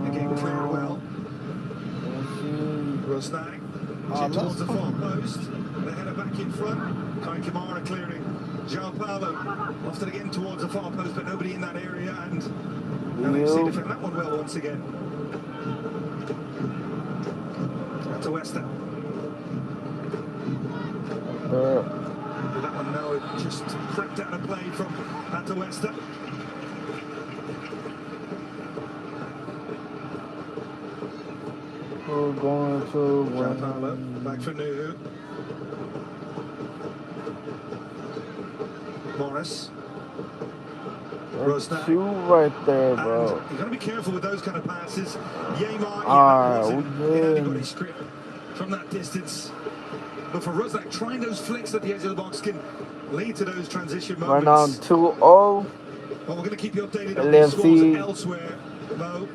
Again, clear well. Rosnak, towards the far post. The header back in front. Kai Kamara clearing. João Paulo lofted again towards the far post, but nobody in that area. And LAFC defend that one well once again. Out to Wester. That one now it just crept out of play from Atta Wester. We're going to win. Back for Nuhu. Morris. Two right there, bro. You've got to be careful with those kind of passes. Yeimar wasn't in anybody's script from that distance. But for Rusnak, trying those flicks at the edge of the box can lead to those transition moments. Right now, 2-0. Well, we're going to keep you updated on the scores elsewhere. Mo,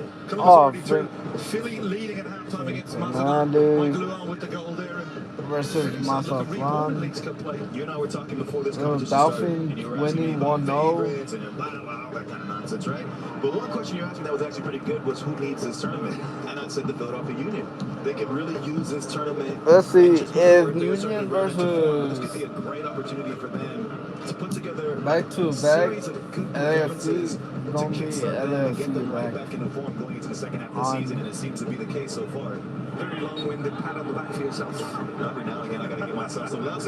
Philly leading at halftime against Mazatlan. Michael Luan with the goal there. Versus Mazatlan. You and I were talking before this competition Dolphins winning 1-0. That kind of nonsense, right? But one question you asked me that was actually pretty good was who needs this tournament? And I said the Philadelphia Union. They could really use this tournament. Let's see if Union versus. This could be a great opportunity for them to put together back to back. LAFC gonna be LAFC back in the form going into the second half of the season, and it seems to be the case so far. Very long-winded pat on the back for yourself. Every now and again, I got to give myself some love.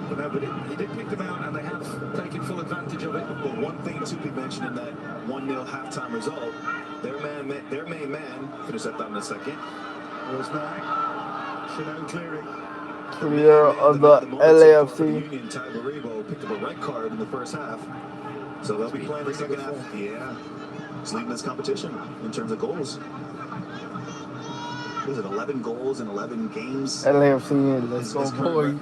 No, but he did pick them out, and they have taken full advantage of it. But one thing to be mentioned in that 1-0 halftime result, their main man finished that down in a second. Was back. Chanel clearing. Clear of the LAFC. Union, Ty Baribo picked up a red card in the first half, so they'll be playing the second half. Yeah, it's leading this competition in terms of goals. Was it 11 goals in 11 games? LAFC, let's go, boy.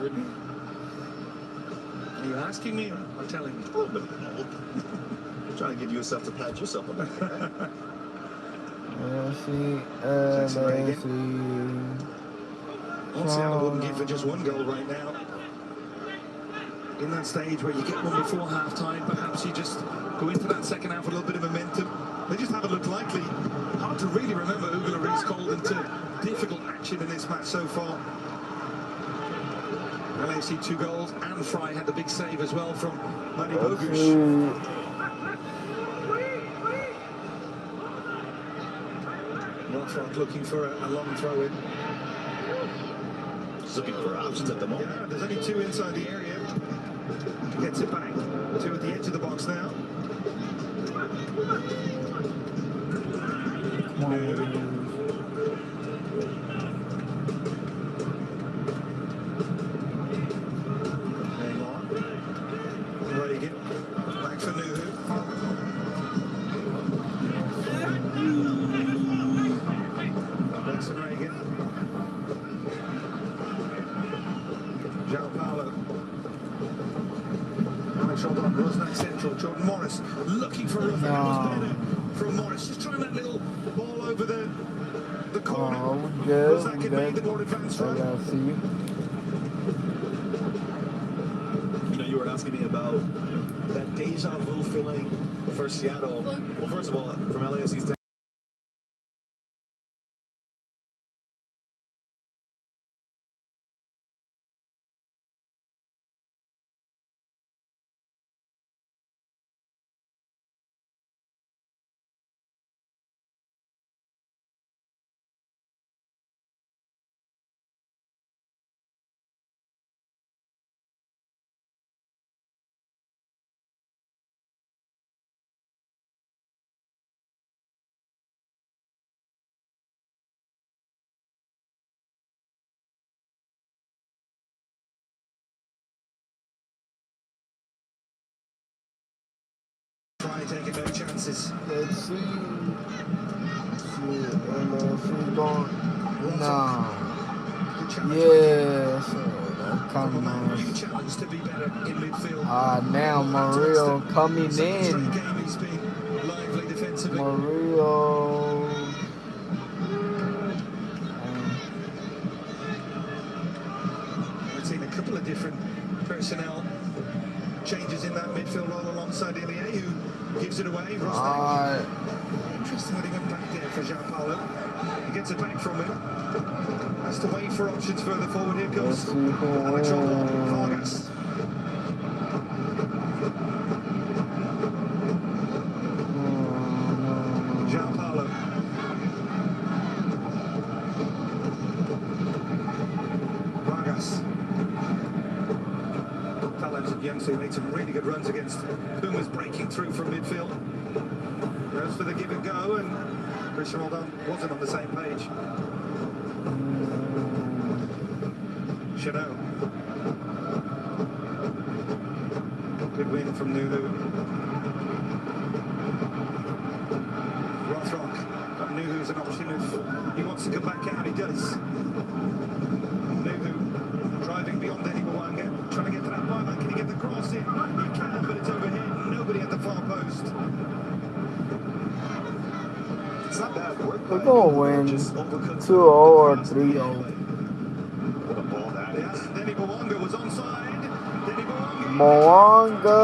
Are you asking me or telling me? I'm trying to give you a stuff to pat yourself on the back. LAFC. Seattle wouldn't give for just one goal right now. In that stage where you get one before half-time, perhaps you just go into that second half with a little bit of momentum. They just haven't looked likely. Hard to really remember Hugo Lloris called into difficult action in this match so far. LAFC 2 goals, and Fry had the big save as well from Manny Bogusz. Norfolk looking for a long throw in. He's looking for options at the moment. Yeah, there's only 2 inside the area. Gets it back. 2 at the edge of the box now. Reagan, back for Nuhu. Benson Reagan. João Paulo. Alex Rodon, Rosnak Central. Jordan Morris looking for a from Morris. Just trying that little ball over the corner. Rosnak had made the more advanced run. You were asking me about that deja vu feeling for Seattle. Well, first of all, from LAFC's Taking no chances. Let's see. Going. No. Yes. Come on. Now Mario coming in. Mario. We've seen a couple of different personnel changes in that midfield role alongside Ilie, who gives it away. Interesting that he went back there for João Paulo. He gets it back from him. Has to wait for options further forward. Here comes Alex Rodon, Vargas. talented youngster who made some really good runs against Pumas breaking through from midfield. Goes for the give and go, and Christian Roldan wasn't on the same page. Chanel. Good win from Nulu. Rothrock. Got Nulu as an option if he wants to come back out, he does. Nulu driving beyond Denny Mwanga, trying to get to that byline. Can he get the cross in? He can, but it's overhead. Nobody at the far post. It's not bad work. We're going to win 2-0 or 3-0. What a ball that is. Denny Mwanga was onside. Denny Mwanga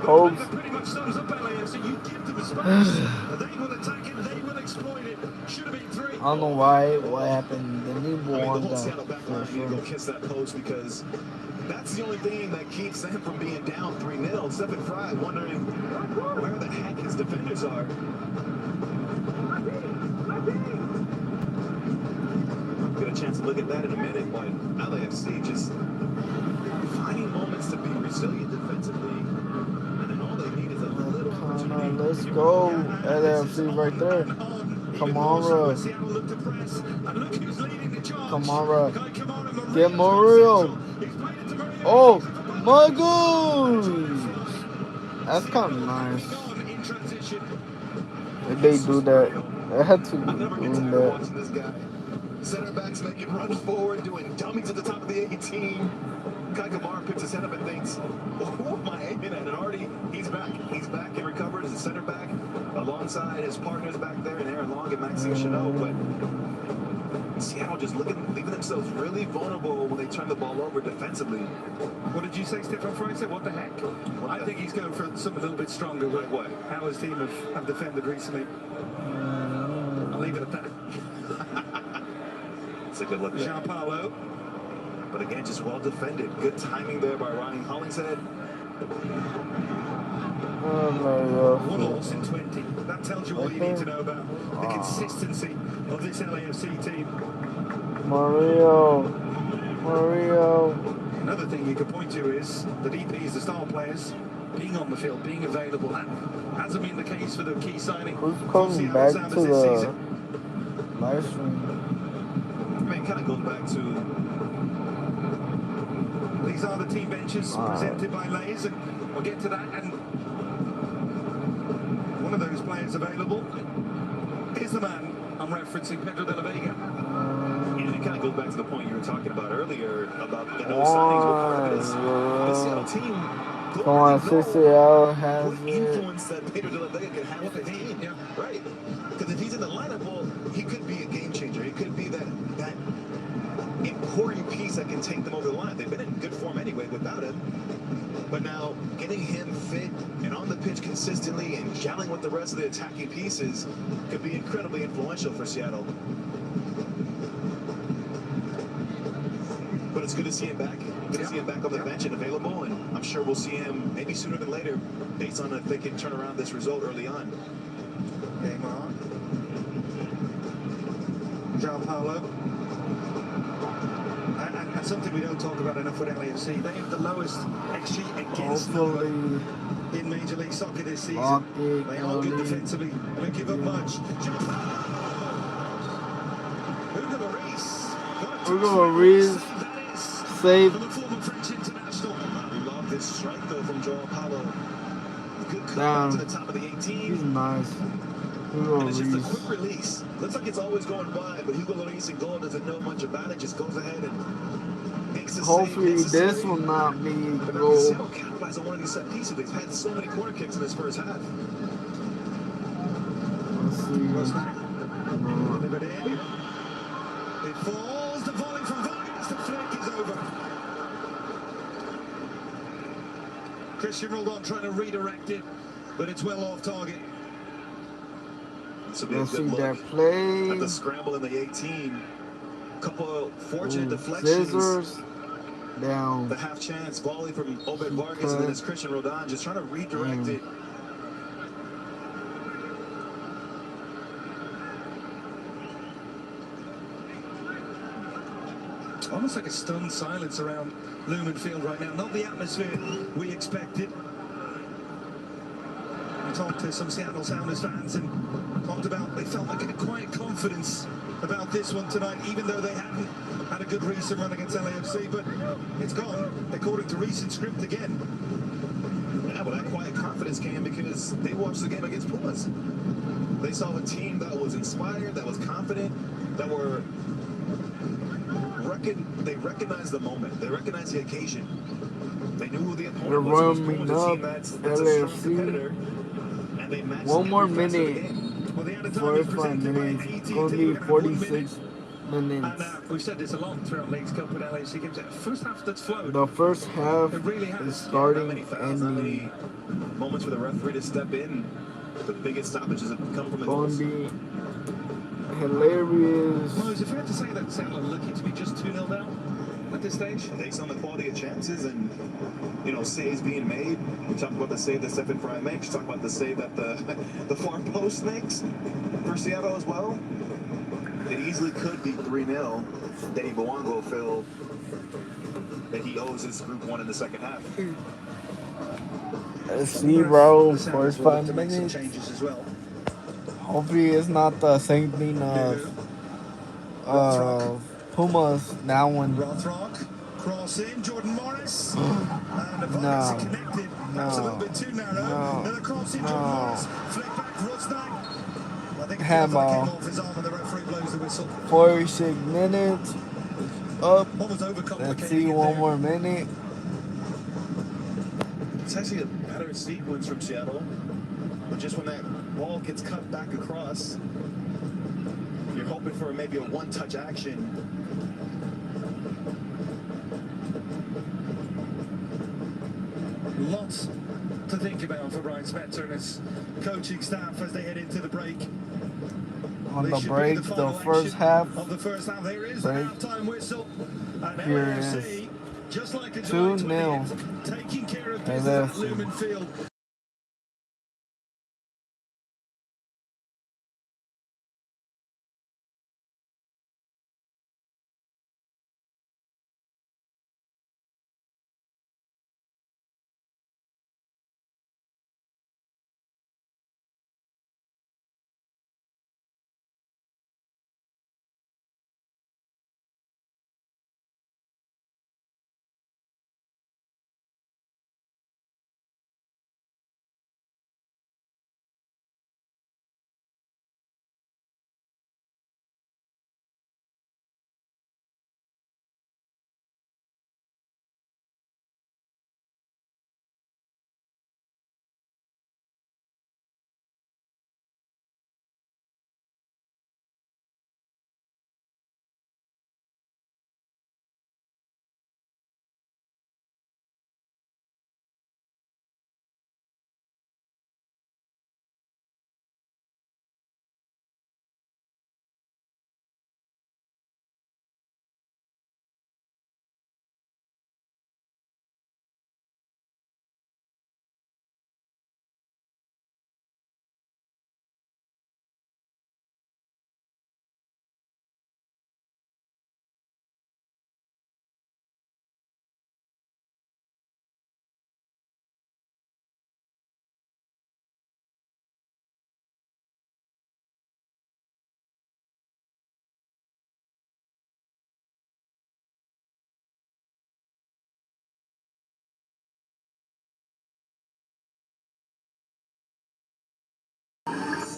Hose. Pretty much sums up LAFC. You give them the space. They will attack it. They will exploit it. Should have been 3. I don't know why. What happened? The new The whole Mwanga. Seattle back line need to go kiss that post because that's the only thing that keeps them from being down 3-0. Stephen Fry wondering where the heck his defenders are. Get a chance to look at that in a minute, but LAFC just finding moments to be resilient defensively, and then all they need is a little opportunity. Let's go, LAFC right there. Come on, bro. Come on, bro. Get Murillo. Oh, my goose. That's kind of nice. If they do that, they had to be doing that. Watching this guy. Center backs making runs forward, doing dummies at the top of the 18. Kai Kamara picks his head up and thinks, "What am I aiming at?" And already he's back. He's back and recovered as a center back alongside his partners back there in Aaron Long and Maxime Chanot. But Seattle just leaving themselves really vulnerable when they turn the ball over defensively. What did you say, Stefan Fry said? What the heck? I think he's going for something a little bit stronger. Like what? How his team have defended recently. I'll leave it at that. It's a good look there. Jean-Paulo. But again, just well defended. Good timing there by Ronnie Hollingshead. 1 loss in 20. That tells you all you need to know about the consistency of this LAFC team. Mario. Another thing you could point to is the DPs, the star players, being on the field, being available. That hasn't been the case for the key signing. Who's coming back to the live stream? I mean, it kind of goes back to... These are the team benches presented by Lays, and we'll get to that. And one of those players available is the man I'm referencing, Pedro de la Vega. And it kind of goes back to the point you were talking about earlier about the no signings were part of this. The Seattle team. Come on, CCL has what influence that Pedro de la Vega can have with the team. Yeah. Right. Because if he's in the lineup, well, he could be a game changer. He could be that important piece that can take them over the line. They've been in good form anyway without him. But now getting him fit and on the pitch consistently and gelling with the rest of the attacking pieces could be incredibly influential for Seattle. But it's good to see him back. Good to see him back on the bench and available, and I'm sure we'll see him maybe sooner than later based on if they can turn around this result early on. Game on. Jean-Paulo. And something we don't talk about enough with LAFC, they have the lowest XG against number in Major League Soccer this season. They are good defensively. They don't give up much. Hugo Lloris saved. We love this strike though from Joao Paulo. Good cut to the top of the 18. He's nice. Hugo And it's just a Lloris. quick release. Looks like it's always going wide, but Hugo Lloris in goal doesn't know much about it. Just goes ahead and makes the Hopefully save. this will not be But now goal. Seattle capitalized on one of these set pieces. They've had so many corner kicks in this first half. Let's see. Delivered in. It falls. The volley from Vargas. The flick is over. Christian Roldan trying to redirect it, but it's well off target. This will be a Let's good see that look play. at the scramble in the 18. Couple of fortunate deflections. Scissors down. The half chance volley from Obed Vargas, and then it's Christian Roldan just trying to redirect it. almost like a stunned silence around Lumen Field right now. Not the atmosphere we expected. We talked to some Seattle Sounders fans and talked about they felt like a quiet confidence about this one tonight, even though they hadn't had a good recent run against LAFC, but it's gone, according to recent script again. Yeah, but that quiet confidence came because they watched the game against Pumas. They saw a team that was inspired, that was confident, that were... They recognized the moment. They recognized the occasion. They knew who the opponent was. Warming Pumas, a team up, that's a strong competitor, LAFC. and they matched One more every facet of the minute. game. Well, the added time is 45 presented by minutes. AT&T. It's going to be We're gonna have 1 minute. 46 minutes. And we've said this a lot throughout Leagues Cup and LAFC games. First half that's flowed. The first half It really has. is starting Not many fouls, not many and moments for the referee to step in. The biggest stoppages have come from the going goals. to be hilarious. Well, is it fair to say that Seattle are lucky to be just 2-0 down at this stage? Based on the quality of chances and, you know, saves being made. We talked about the save that Stephen Fry makes. We talked about the save that the far post makes for Seattle as well. It easily could be 3-0. Denny Bouango feel that he owes his group one in the second half. Let's see, bro. The Sounders First will have 5 to make some minutes. changes as well. Hopefully, it's not the same thing of Pumas. That one. Rothrock, cross in, Jordan Morris. And the bodies are connected. That's a little bit too narrow. Another cross in, Jordan Morris. Flick back, Rusnak. I think Handball. came off his arm and the referee blows the whistle. 46 minutes. Up. Almost overcomplicating Let's see, it one there. more minute. It's actually a better sequence from Seattle. But just when that ball gets cut back across, you're hoping for maybe a one-touch action. Lots to think about for Brian Spencer and his coaching staff as they head into the break. On This the should be break, the final first action half. of the first half. There is Break. the halftime whistle. And Here it LAFC, just like a 2-0. taking care of business at LAFC. Lumen Field.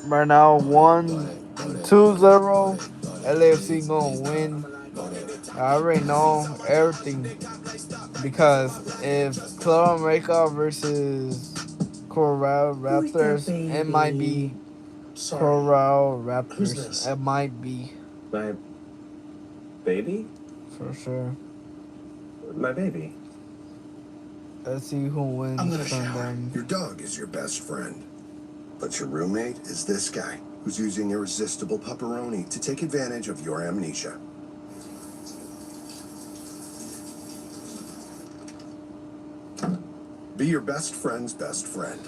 Right now, 1-2-0. LAFC gonna win. I already know everything because if Club America versus Coral Raptors, it might be Coral Raptors. It might be My baby? for sure. My baby. Let's see who wins I'm gonna from shower. them. Your dog is your best friend. But your roommate is this guy, who's using irresistible pepperoni to take advantage of your amnesia. Be your best friend's best friend.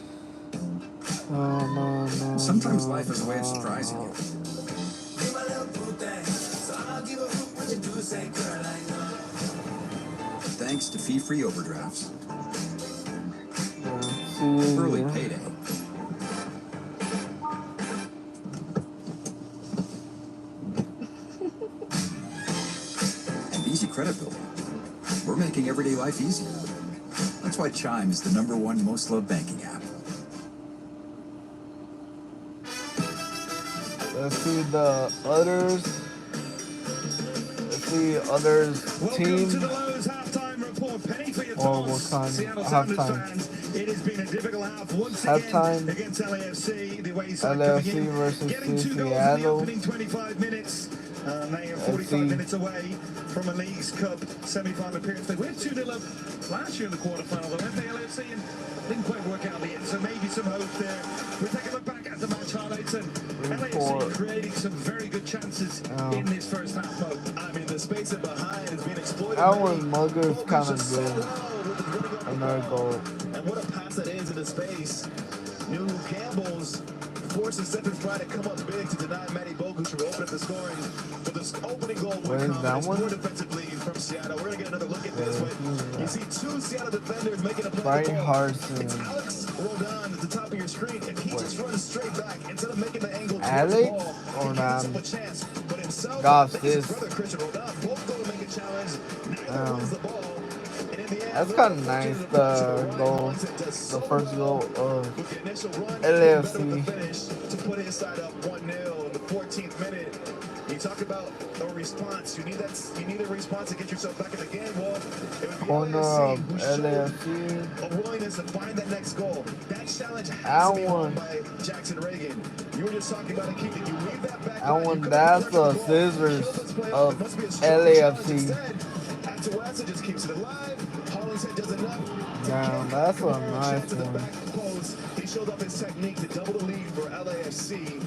No. Sometimes life is the way it surprises you. thanks to fee-free overdrafts, See, early payday, and easy credit building. We're making everyday life easier. That's why Chime is the #1 most loved banking app. let's see the others. Let's see others team. Welcome to the Lowe's halftime report. Penny for your Or toss. what kind? Seattle Sounders Halftime. fans, it has been a difficult half once Halftime. again against LAFC. The way side LAFC coming in, versus getting 2 goals in the Seattle. opening 25 minutes. They are 45 minutes away from a Leagues Cup semi-final appearance. They went 2-0 up last year in the quarterfinal. They went to LAFC and didn't quite work out in the end. So maybe some hope there. We'll take a look back at the match highlights, and LAFC creating some very good chances in this first half. I mean, the space in behind has been exploited. That one Mugger's kind of good. Another goal. And what a pass that is into space. New Campbell's forces Stephen Fry to come up big to deny Matty Bogusz from open up the scoring. But this opening goal Where is that one? more defensively from Seattle. We're going to get another look at this one. You see 2 Seattle defenders making a play. Bright It's Harson. Alex Rodon at the top of your screen. If he just runs straight back instead of making the angle towards Alex the ball, or he not? gives himself a chance. But himself, Gosh, his this. brother Christian Rodon, both go to make a challenge. Neither wins the ball. And in the end, That's kind of nice, the goal, the first goal of LAFC. To put his side up 1-0 in the 14th minute. You talk about a response. You need a response to get yourself back in the game. Well, it would be Corner LAFC of who showed LAFC. a willingness to find that next goal. That challenge has to be won one. by Jackson Reagan. You were just talking about it, Keith. You leave that back. That one, that's the scissors of LAFC. Atuasa just keeps it alive. Hollingshead does enough. Damn, that's a nice To the one. back post. He showed up his technique to double the lead for LAFC.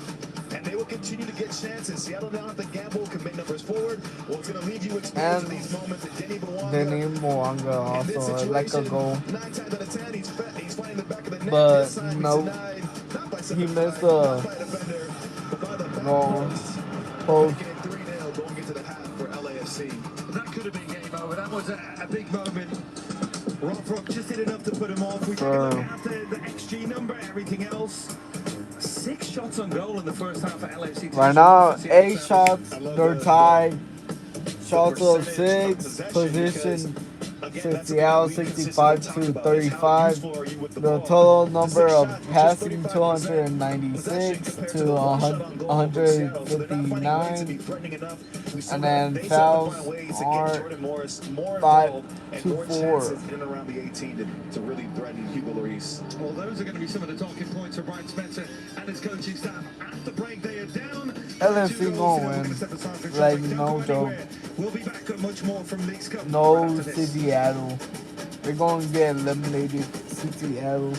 And they will continue to get chances. Seattle now have to gamble, commit numbers forward. Well, it's going to leave you exposed to these moments. And Denny Mwanga also like a goal. 9 times out of 10, he's finding the back of the net. But This time he's no, denied, not by he Stephen missed Fry, not a by a defender, but by the back goal. post. Making it 3-0 going into the half for LAFC. That could have been game over. That was a big moment. Rothrock just did enough to put him off. We take a look at the XG number, everything else. 6 shots on goal in the first half for LAFC. Right now, 8 shots, they're tied. Shots of 6, position Seattle 65 to 35. The total number of passing 296 to 159. And then fouls are 5 to 4. In around the 18 to really threaten Hugo Lloris. Well, those are going to be some of the talking points for Brian Spencer and his coaching staff. At the break, they are down. LFC gonna win. Like, no joke. We'll be back with much more from Leagues Cup. No Seattle. They're going to get eliminated. Seattle.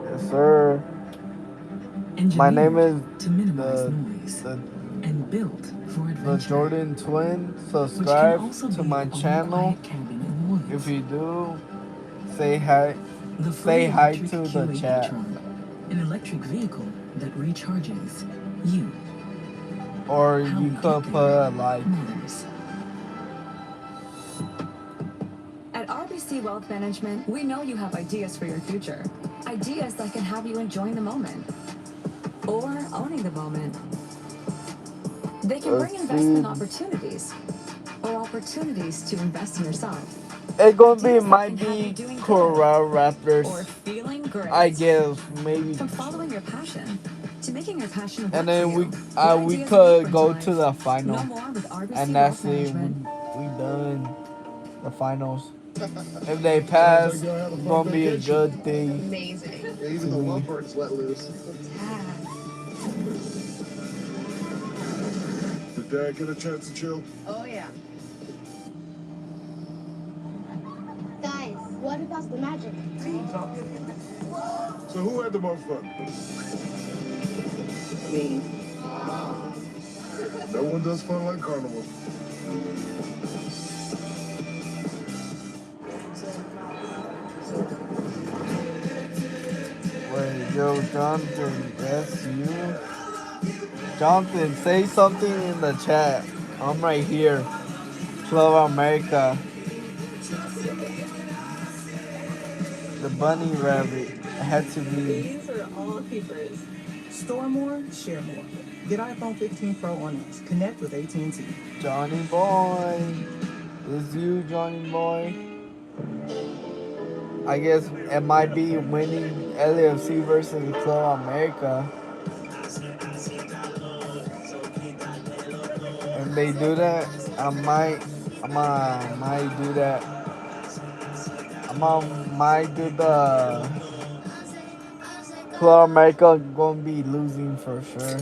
Yes, sir. My name is and built for the adventure. Jordan Twin. Subscribe to my channel. If you do, say hi. Say hi to the chat. An electric vehicle that recharges you. Or you could put a like. At RBC Wealth Management, we know you have ideas for your future. Ideas that can have you enjoying the moment or owning the moment. They can bring investment opportunities or opportunities to invest in yourself. It's gonna be might be Corral Raptors. Or feeling great. I guess maybe. From following your passion to making your passion work And then for you. we could go to the final. No more with RBC And that's Wealth it. Management. We done the finals. If they pass, it's gonna be a good thing. Amazing. Yeah, even the lovebirds let loose. Did Dad get a chance to chill? Oh, yeah. Guys, what about the magic? So who had the most fun? Me. No one does fun like Carnival. Yo, Jonathan, that's you. Jonathan, say something in the chat. I'm right here. Club America. The bunny rabbit had to be. These are all keepers. Store more, share more. Get iPhone 15 Pro on us. Connect with AT&T. Johnny Boy. It's you, Johnny Boy. I guess it might be winning LAFC versus Club America. If they do that, I might do that. Might do the Club America gonna be losing for sure.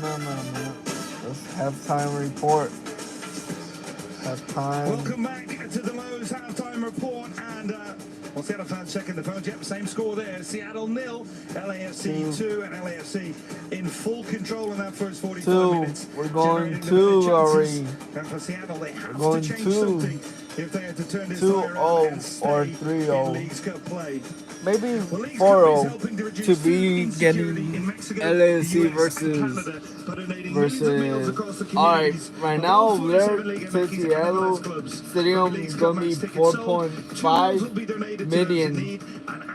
No. Let's halftime report. Halftime. Welcome back to the Lowe's halftime report, and well, Seattle fans checking the phones. Yep, same score there. Seattle 0, LAFC 2, and LAFC in full control in that first 45 minutes. We're going 2 already. And for Seattle, they have We're going to change 2. something if they had to turn this 2-0 or 3-0. Leagues Cup play. Maybe 4-0 to be getting LAFC versus. Alright, right now over there, Seattle Stadium is going to be 4.5 million.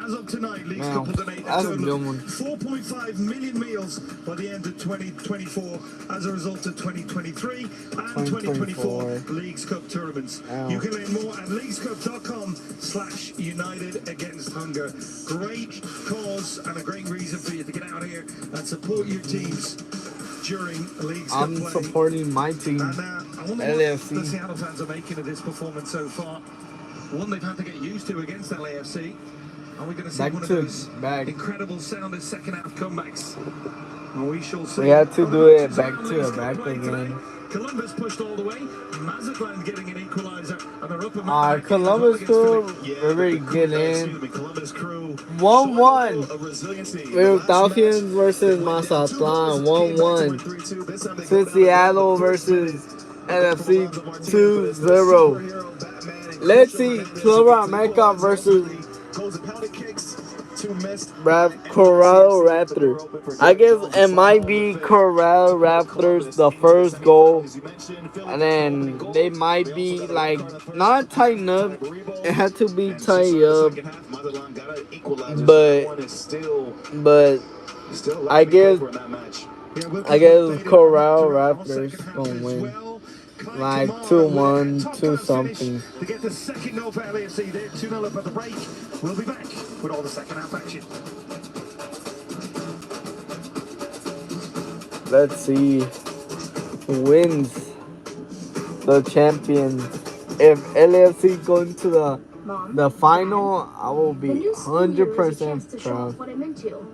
As of tonight, Leagues Wow, Cup will donate that's a a good total one. of 4.5 million meals by the end of 2024 as a result of 2023 and 2024 Leagues Cup tournaments. Wow. You can learn more at leaguescup.com/United Against Hunger. Great cause and a great reason for you to get out here and support your teams during Leagues Cup I'm play. supporting my team, And I wonder what LAFC. the Seattle fans are making of this performance so far. One they've had to get used to against LAFC. Are we going to see one of those incredible sounding second half comebacks? We shall see. We had to do it back to back again. Columbus pushed all the way. Mazatlan getting an equalizer, and they're up and Columbus crew, we're ready to get in. 1-1. Philadelphia versus Mazatlan, 1-1. Seattle versus LFC, 2-0. Let's see, Club America versus Colorado Raptors. I guess it might be Colorado Raptors the first goal, and then they might be like not tighten up. It had to be tied up, but I guess Colorado Raptors gonna win. Like 2-1, 2-something. To get the second goal for LAFC, they're 2-0 up at the break. We'll be back with all the second half action. Let's see who wins the champion. If LAFC going to the final, I will be 100% proud. What I'm into.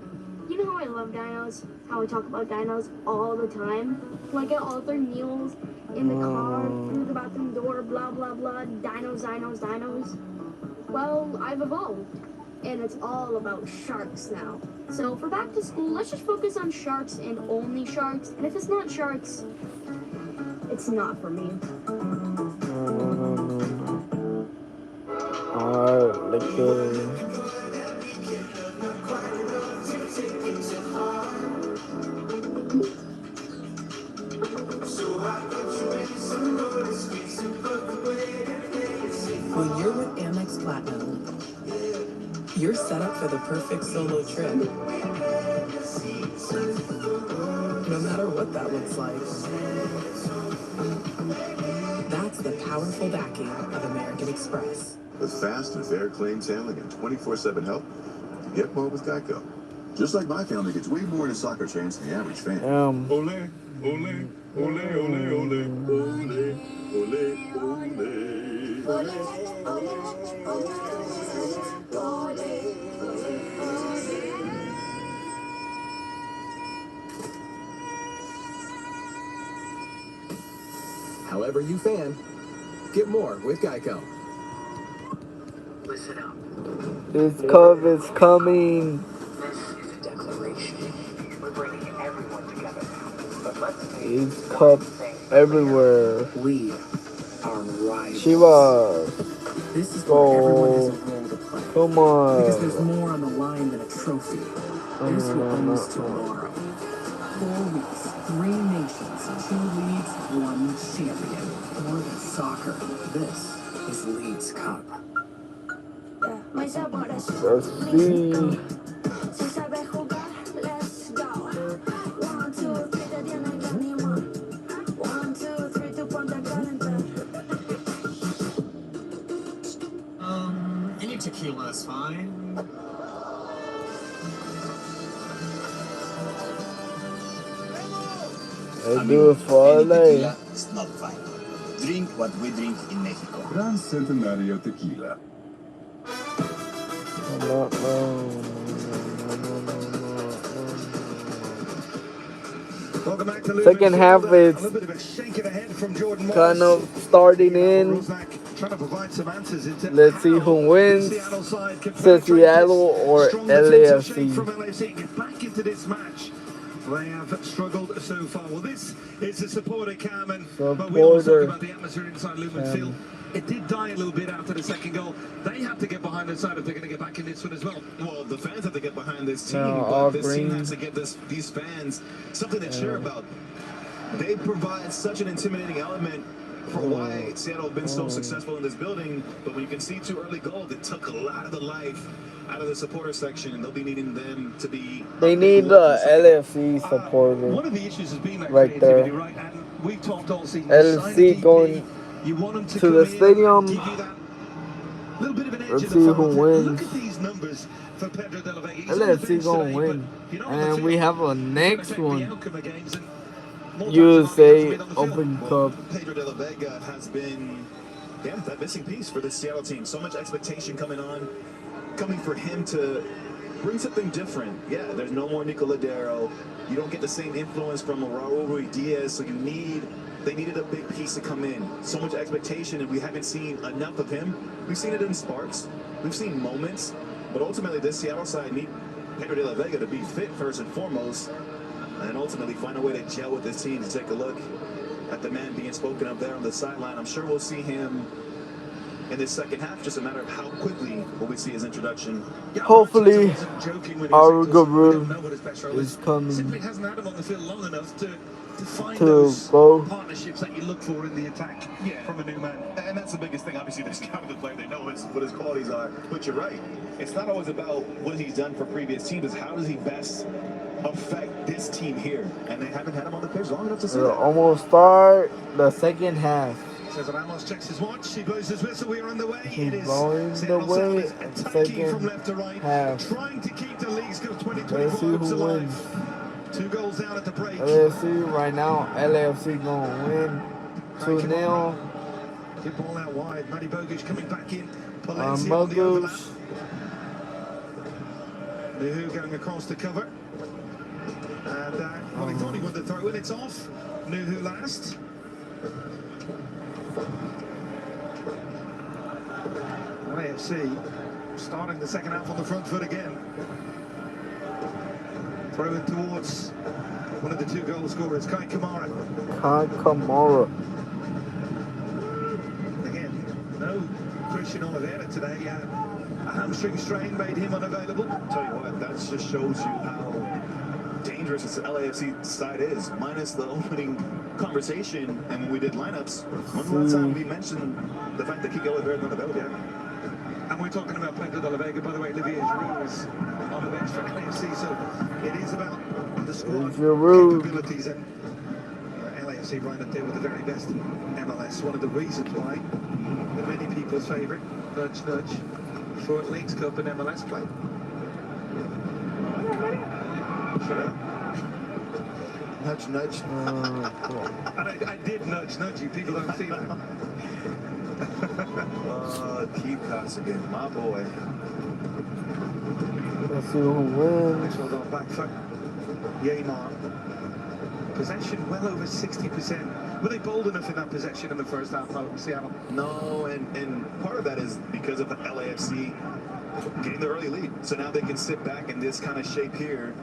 You know how I love dinos? How I talk about dinos all the time? Like at all their meals, in the car, through the bathroom door, blah, blah, blah, dinos. Well, I've evolved, and it's all about sharks now. So for back to school, let's just focus on sharks and only sharks. And if it's not sharks, it's not for me. Let's go. When you're with Amex Platinum, you're set up for the perfect solo trip. No matter what that looks like. That's the powerful backing of American Express. With fast and fair claims handling and 24/7 help, get more with Geico. Just like my family gets way more in a soccer change than the average fan. Ole, ole, ole, ole, ole, ole, However you fan, get more with Geico. Listen up. This cup is coming. This is a declaration. We're bringing everyone together now. But let's This cup everywhere. We are rivals. Chivas. This is where everyone has a Go. role to play. Come on. Because there's more on the line than a trophy. There's who owns tomorrow. 4 weeks, 3 nations, 2 leagues, 1 champion. More than soccer. This is Leeds Cup. Let's see. Any tequila is fine. Let's do it for LA. Tequila is not fine. Drink what we drink in Mexico. Gran Centenario Tequila. Welcome back to Second half is a little bit of a shake of the head from Jordan kind Morris. of starting in. Trying to provide some answers into Let's see who wins. Seattle or LAFC. From LAFC get back into this match. They have struggled so far. Well, this is the supporter cam, and but we always talk about the atmosphere inside Lumen Field. It did die a little bit after the second goal. They have to get behind the side if they're going to get back in this one as well. Well, the fans have to get behind this team, No, but this green. team has to give these fans something to cheer about. They provide such an intimidating element for why Seattle have been so successful in this building. But when you can see 2 early goals, it took a lot of the life out of the supporter section, and they'll be needing them to be. They need the LFC supporter. One of the issues has been that right there. right? And we've talked all season. LFC going You want them to the stadium. Little bit of an edge Let's in see the who Look wins. at these numbers for Pedro de la Vega. He's on the LFC bench gonna today, win. but you know, on the And field, we have a it's gonna next affect the one. outcome of games, and more times than not, he USA has to be on the field. Open Cup. Pedro de la Vega has been, that missing piece for this Seattle team. So much expectation coming for him to bring something different. Yeah, there's no more Nico Ladero. You don't get the same influence from Raul Ruiz Diaz, so they needed a big piece to come in. So much expectation, and we haven't seen enough of him. We've seen it in sparks. We've seen moments, but ultimately this Seattle side need Pedro de la Vega to be fit first and foremost, and ultimately find a way to gel with this team. To take a look at the man being spoken of there on the sideline. I'm sure we'll see him in this second half. Just a matter of how quickly will we see his introduction. Hopefully, our guru is Simply coming hasn't had him on the field long enough to find to those go. partnerships that you look for in the attack from a new man. And that's the biggest thing. Obviously, they're scouting the player. They know what his qualities are. But you're right. It's not always about what he's done for previous teams. It's how does he best affect this team here? And they haven't had him on the pitch long enough to see We'll that. almost start the second half. Says Ramos checks his watch. He blows his whistle. We are on the way. He's It is blowing the Seattle way. Sounders attacking from Second left to right, half. trying to keep the Leagues Cup Let's 2024 see hopes who alive. wins. 2 goals down at the break. LAFC right now. LAFC gonna win 2-0. Good ball out wide. Matty Bogusz coming back in. Palencia on the overlap. Bogusz. Nuhu going across to cover. And well, he thought he won the throw in. It's off. Nuhu last. AFC starting the second half on the front foot again. Throw it towards one of the 2 goal scorers, Kai Kamara. Again, no Christian Oliveira today. A hamstring strain made him unavailable. Tell you what, that just shows you how dangerous this LAFC side is. Minus the opening conversation, and when we did lineups, when's the last time we mentioned the fact that Kike Oliveira is not available yet? And we're talking about Pedro de la Vega. By the way, Olivier Giroud is on the bench for LAFC, so it is about the squad capabilities, and LAFC right up there with the very best in MLS. One of the reasons why the many people's favourite, nudge nudge, for Leagues Cup and MLS play. Shut up. Nudge, nudge. And I did nudge you. People don't see that. Keep Costigan, my boy. Let's see who wins. Next one on back foot. Yeimar. Possession well over 60%. Were they bold enough in that possession in the first half, Seattle? No, and part of that is because of the LAFC getting the early lead. So now they can sit back in this kind of shape here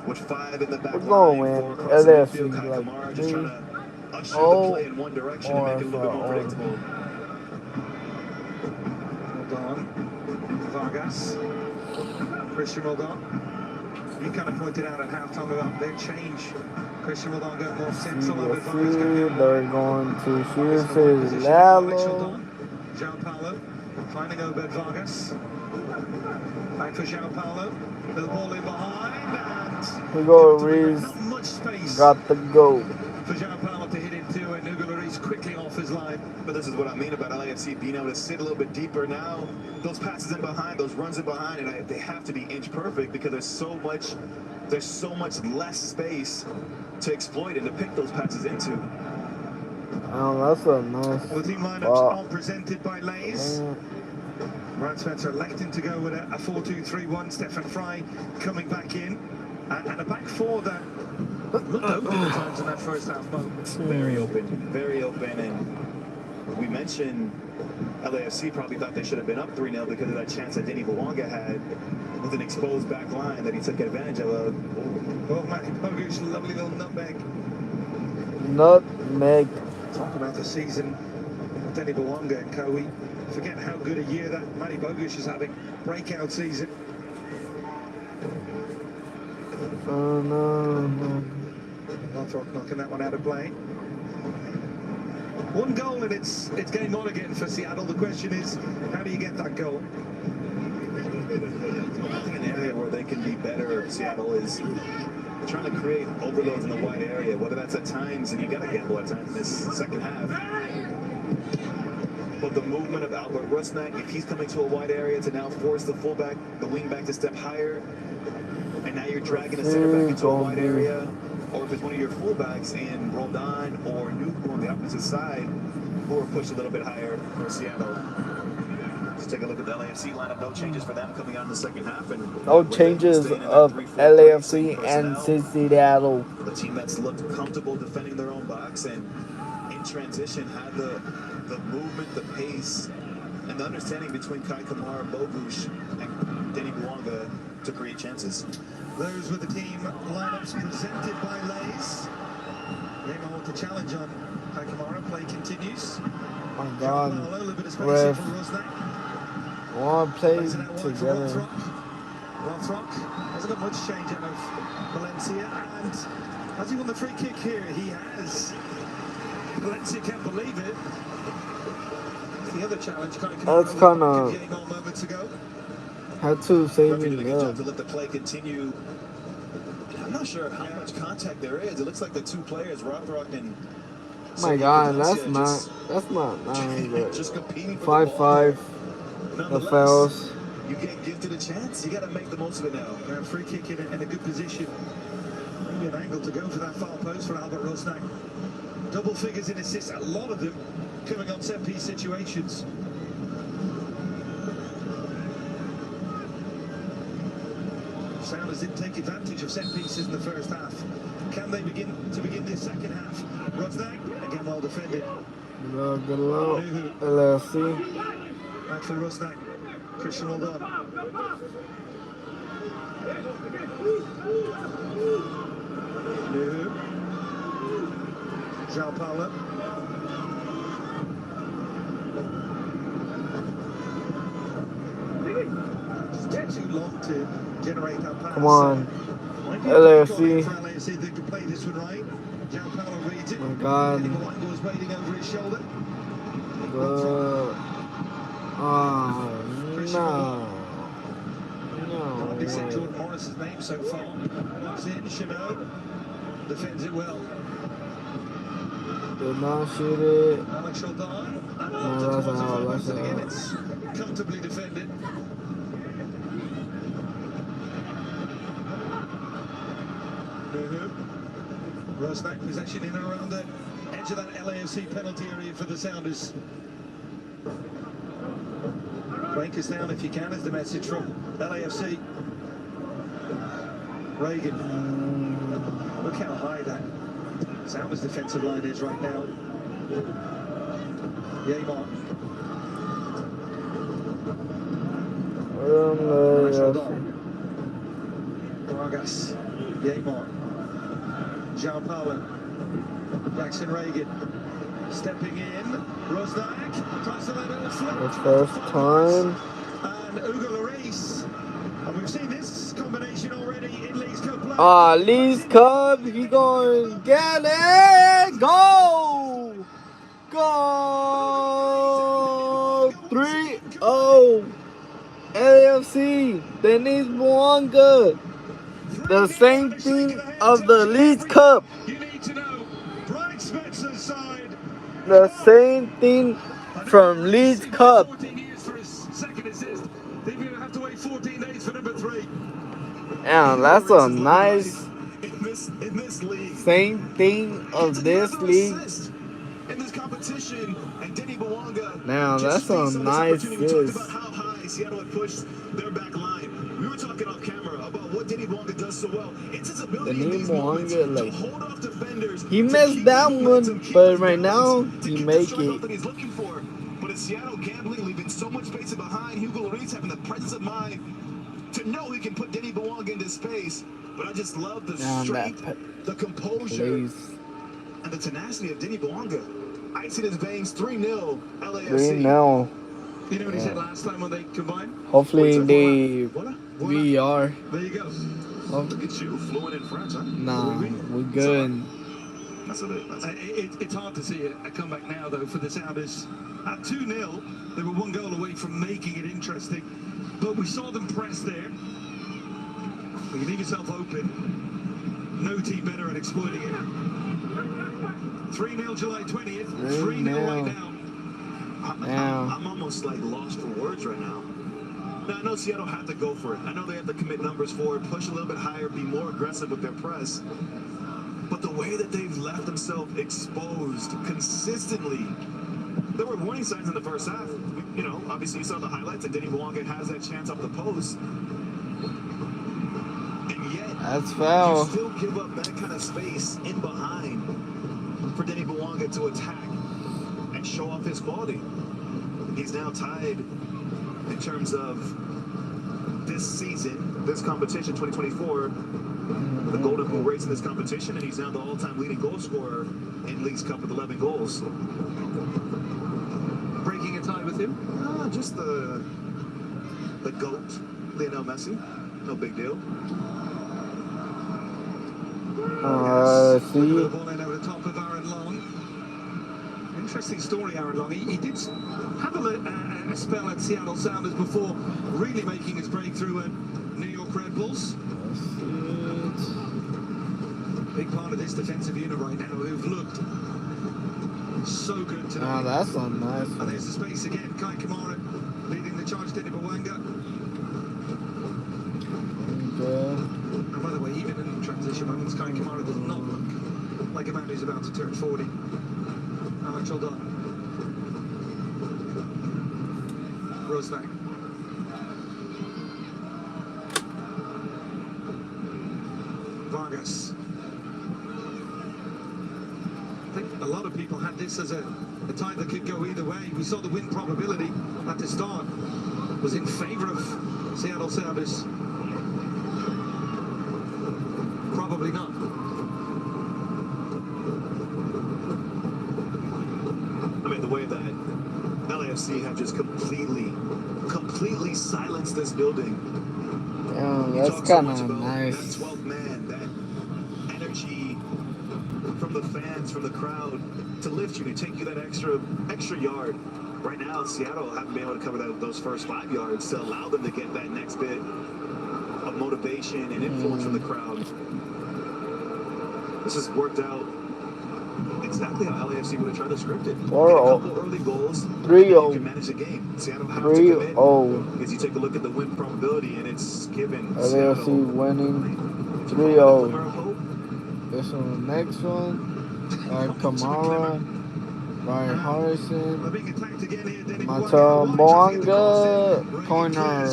with 5 in the back We're going line. to 4 win. across the LAFC midfield. Kai like Kamara just trying to usher the play in one direction and make it a little bit more predictable. Roldan, Vargas, Christian Roldan. You kind of pointed out at halftime about their change. Christian Roldan got more sense on over Vargas. They're going to shoot his Lalo. João Paulo finding Obed Vargas. Back for João Paulo. The ball in behind. And we go, Reese. Not much space. Got the goal. For João Paulo to hit into, and Hugo Lloris quickly off his line. But this is what I mean about LAFC being able to sit a little bit deeper now. Those passes in behind, those runs in behind, and they have to be inch perfect because there's so much less space to exploit and to pick those passes into. Oh, that's a nice. Well, the team lineups are presented by Lays. Ryan Spencer electing to go with a 4-2-3-1. Stefan Fry coming back in, and a back four that looked open at times in that first half. Very open, and we mentioned LAFC probably thought they should have been up 3-0 because of that chance that Denny Bouanga had with an exposed back line that he took advantage of. Oh, Matty Bogusz, lovely little nutmeg. Nutmeg. Talk about the season of Denny Bouanga and co. We forget how good a year that Matty Bogusz is having. Breakout season. Oh no. Northrop knocking that one out of play. One goal and it's game on again for Seattle. The question is, how do you get that goal? I think an area where they can be better, Seattle, is trying to create overloads in the wide area, whether that's at times, and you got to gamble at times in this second half. But the movement of Albert Rusnak, if he's coming to a wide area to now force the fullback, the wingback to step higher, and now you're dragging the center back into a wide area, or if it's one of your fullbacks in Roldan or Nuku on the opposite side, who are pushed a little bit higher for Seattle. Let's take a look at the LAFC lineup. No changes for them coming out in the second half. And no changes of LAFC and Seattle. The team that's looked comfortable defending their own box and in transition had the movement, the pace, and the understanding between Kai Kamara, Bogusz, and Denny Bouanga to create chances. Those were the team lineups presented by Lays. Neymar with the challenge on Kai Kamara. Play continues. Oh my God. Ref. One play together. Rothrock hasn't got much change out of Valencia, and has he won the free kick here? He has. Valencia can't believe it. The other challenge, that's kind of moments ago. Had to save me to let the play continue. I'm not sure how much contact there is. It looks like the two players, Rothrock and. My God, that's not nice. Just competing. 5-5. The fouls. You can't give to the chance. You got to make the most of it now. Now free kick in a good position. Maybe an angle to go for that far post for Albert Rusnak. Double figures in assists. A lot of them coming on set piece situations. Sounders didn't take advantage of set pieces in the first half. Can they begin this second half? Rusnak, again well defended. Good luck, LFC. Back for Rusnak. Christian Roldan. João Paulo. Just too long to generate that pass. Come on, LFC. LAFC, they can play this one right. João Paulo reads it. Oh my God. Was waiting over his shoulder. Oh no. No. They said Jordan Morris's name so far. Looks in, Chanel defends it well. Did not shoot it. Alex Roldan. No, that's out. That's Again, out. it's comfortably defended. Rusnak possession in and around the edge of that LAFC penalty area for the Sounders. Break us down if you can is the message from LAFC. Reagan. Look how high that Sounders defensive line is right now. Neymar. Vargas. Neymar. João Paulo. Jackson Reagan stepping in. Rosnak tries to let it slip. The first time. And Hugo Lloris. And we've seen this combination already in League's Cup play. Ah, Lee's Cup. He going get it. Go. Go. 3-0. LAFC. Dennis Mwanga. The same thing of the League's Cup. You need to know Brian Spencer's side. The same thing from Leeds Cup. 14 years for his second assist. They're going to have to wait 14 days for number 3. Yeah, that's a nice in this league. Same thing of this league. In this competition, and Denny Bawanga. Now that's a nice assist. About how high Seattle had pushed their back line. We were talking off camera about what Denny Bawanga does so well. It's his ability in these moments to hold off defenders. He missed that one, but right now he make it. That he's looking for. But in Seattle, gambling, leaving so much space behind. Hugo Lloris having the presence of mind to know he can put Denny Bawanga into space. But I just love the strength, the composure, and the tenacity of Denny Bawanga. Ice in his veins, 3-0 LAFC. 3-0. You know what he said last time when they combined? Hopefully they VR. There you go. Look at you, fluent in French, huh? Nah, we're good. That's it. It's hard to see a comeback now, though, for the Sounders. At 2-0, they were 1 goal away from making it interesting. But we saw them press there. When you leave yourself open, no team better at exploiting it. 3-0 July 20th, 3-0 right now. I'm almost like lost for words right now. Now, I know Seattle had to go for it. I know they have to commit numbers forward, push a little bit higher, be more aggressive with their press. But the way that they've left themselves exposed consistently, there were warning signs in the first half. You know, obviously you saw the highlights, and Denny Bawanga has that chance off the post. And yet, that's foul. You still give up that kind of space in behind for Denny Bawanga to attack and show off his quality. He's now tied in terms of this season, this competition, 2024, the Golden Boot race in this competition, and he's now the all-time leading goal scorer in League's Cup with 11 goals. Breaking a tie with him? Just the GOAT, Lionel Messi. No big deal. See? The ball in over the top of Aaron Long. Interesting story, Aaron Long. He did have a spell at Seattle Sounders before really making his breakthrough at New York Red Bulls. Big part of this defensive unit right now who've looked so good tonight. That's a nice one. And there's the space again. Kai Kamara leading the charge, Denny Bawanga. And by the way, even in transition moments, Kai Kamara does not look like a man who's about to turn 40. Alex, well done. Rosnak. Vargas. I think a lot of people had this as a tie that could go either way. We saw the win probability at the start was in favor of Seattle Sounders. Probably not. I mean, the way that LAFC have just completely silenced this building. Yeah, that's kind of nice. That 12th man, that energy from the fans, from the crowd, to lift you, to take you that extra yard. Right now, Seattle haven't been able to cover those first 5 yards to allow them to get that next bit of motivation and influence from the crowd. This has worked out exactly how LAFC would have tried to script it. A couple early goals, 3-0. you can manage the game. Seattle have to commit. As you take a look at the win probability, and it's given LAFC Seattle winning 3-0. This one, the next one. Kamara, Ryan Harrison, Mata Bawanga, corner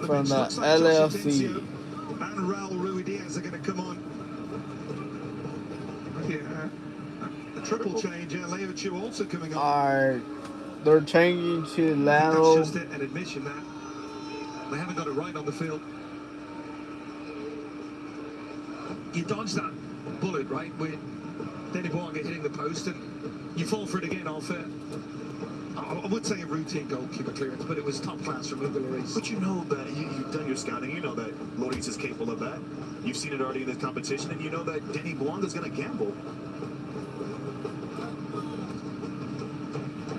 from the LAFC. And Raul Ruidiaz are going to come on. A triple change. Leo Chu also coming on. They're changing to Lano. That's just an admission that they haven't got it right on the field. You dodge that bullet, right? With Denny Boanga hitting the post, and you fall for it again off I would say a routine goalkeeper clearance, but it was top class from Hugo Lloris. But you know that you've done your scouting. You know that Lloris is capable of that. You've seen it already in this competition, and you know that Denny Boanga is going to gamble.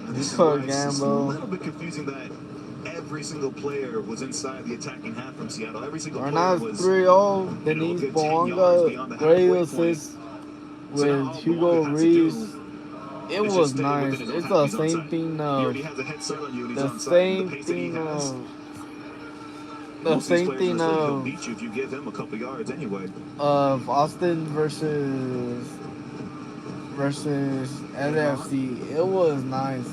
This is why it's a little bit confusing that every single player was inside the attacking half from Seattle. Every single player was 3-0. Denny Boanga, great assist with Hugo Lloris. It was nice. It's the same thing of beat you if you give him a couple yards anyway. Of Austin versus LFC. It was nice,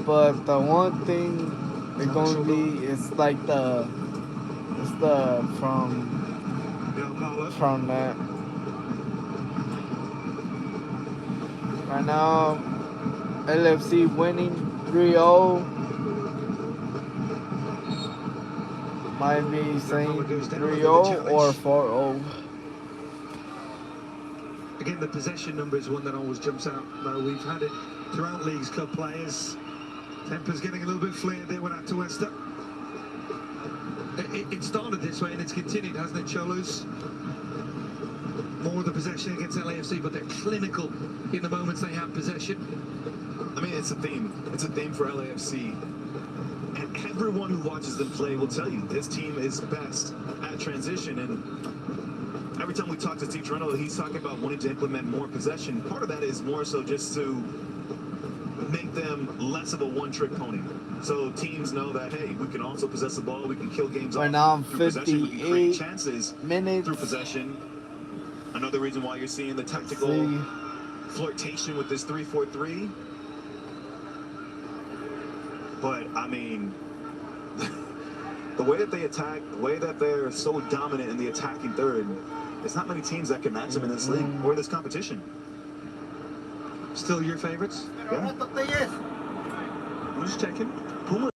but the one thing it's gonna be it's the from that. Right now, LFC winning 3-0. Might be saying 3-0 or 4-0. Again, the possession number is one that always jumps out. Though we've had it throughout Leagues Cup players. Temper's getting a little bit flared there, went out to Wester. It started this way and it's continued, hasn't it, Cholos? More of the possession against LAFC, but they're clinical in the moments they have possession. I mean, it's a theme. It's a theme for LAFC. And everyone who watches them play will tell you this team is best at transition. And every time we talk to Steve Toronto, he's talking about wanting to implement more possession. Part of that is more so just to make them less of a one-trick pony. So teams know that, hey, we can also possess the ball, we can kill games right now, through possession, we can create chances minutes through possession. Another reason why you're seeing the tactical flirtation with this 3-4-3. But, I mean, the way that they attack, the way that they're so dominant in the attacking third, there's not many teams that can match them in this league or this competition. Still your favorites? Yeah. I'm just checking. Puma.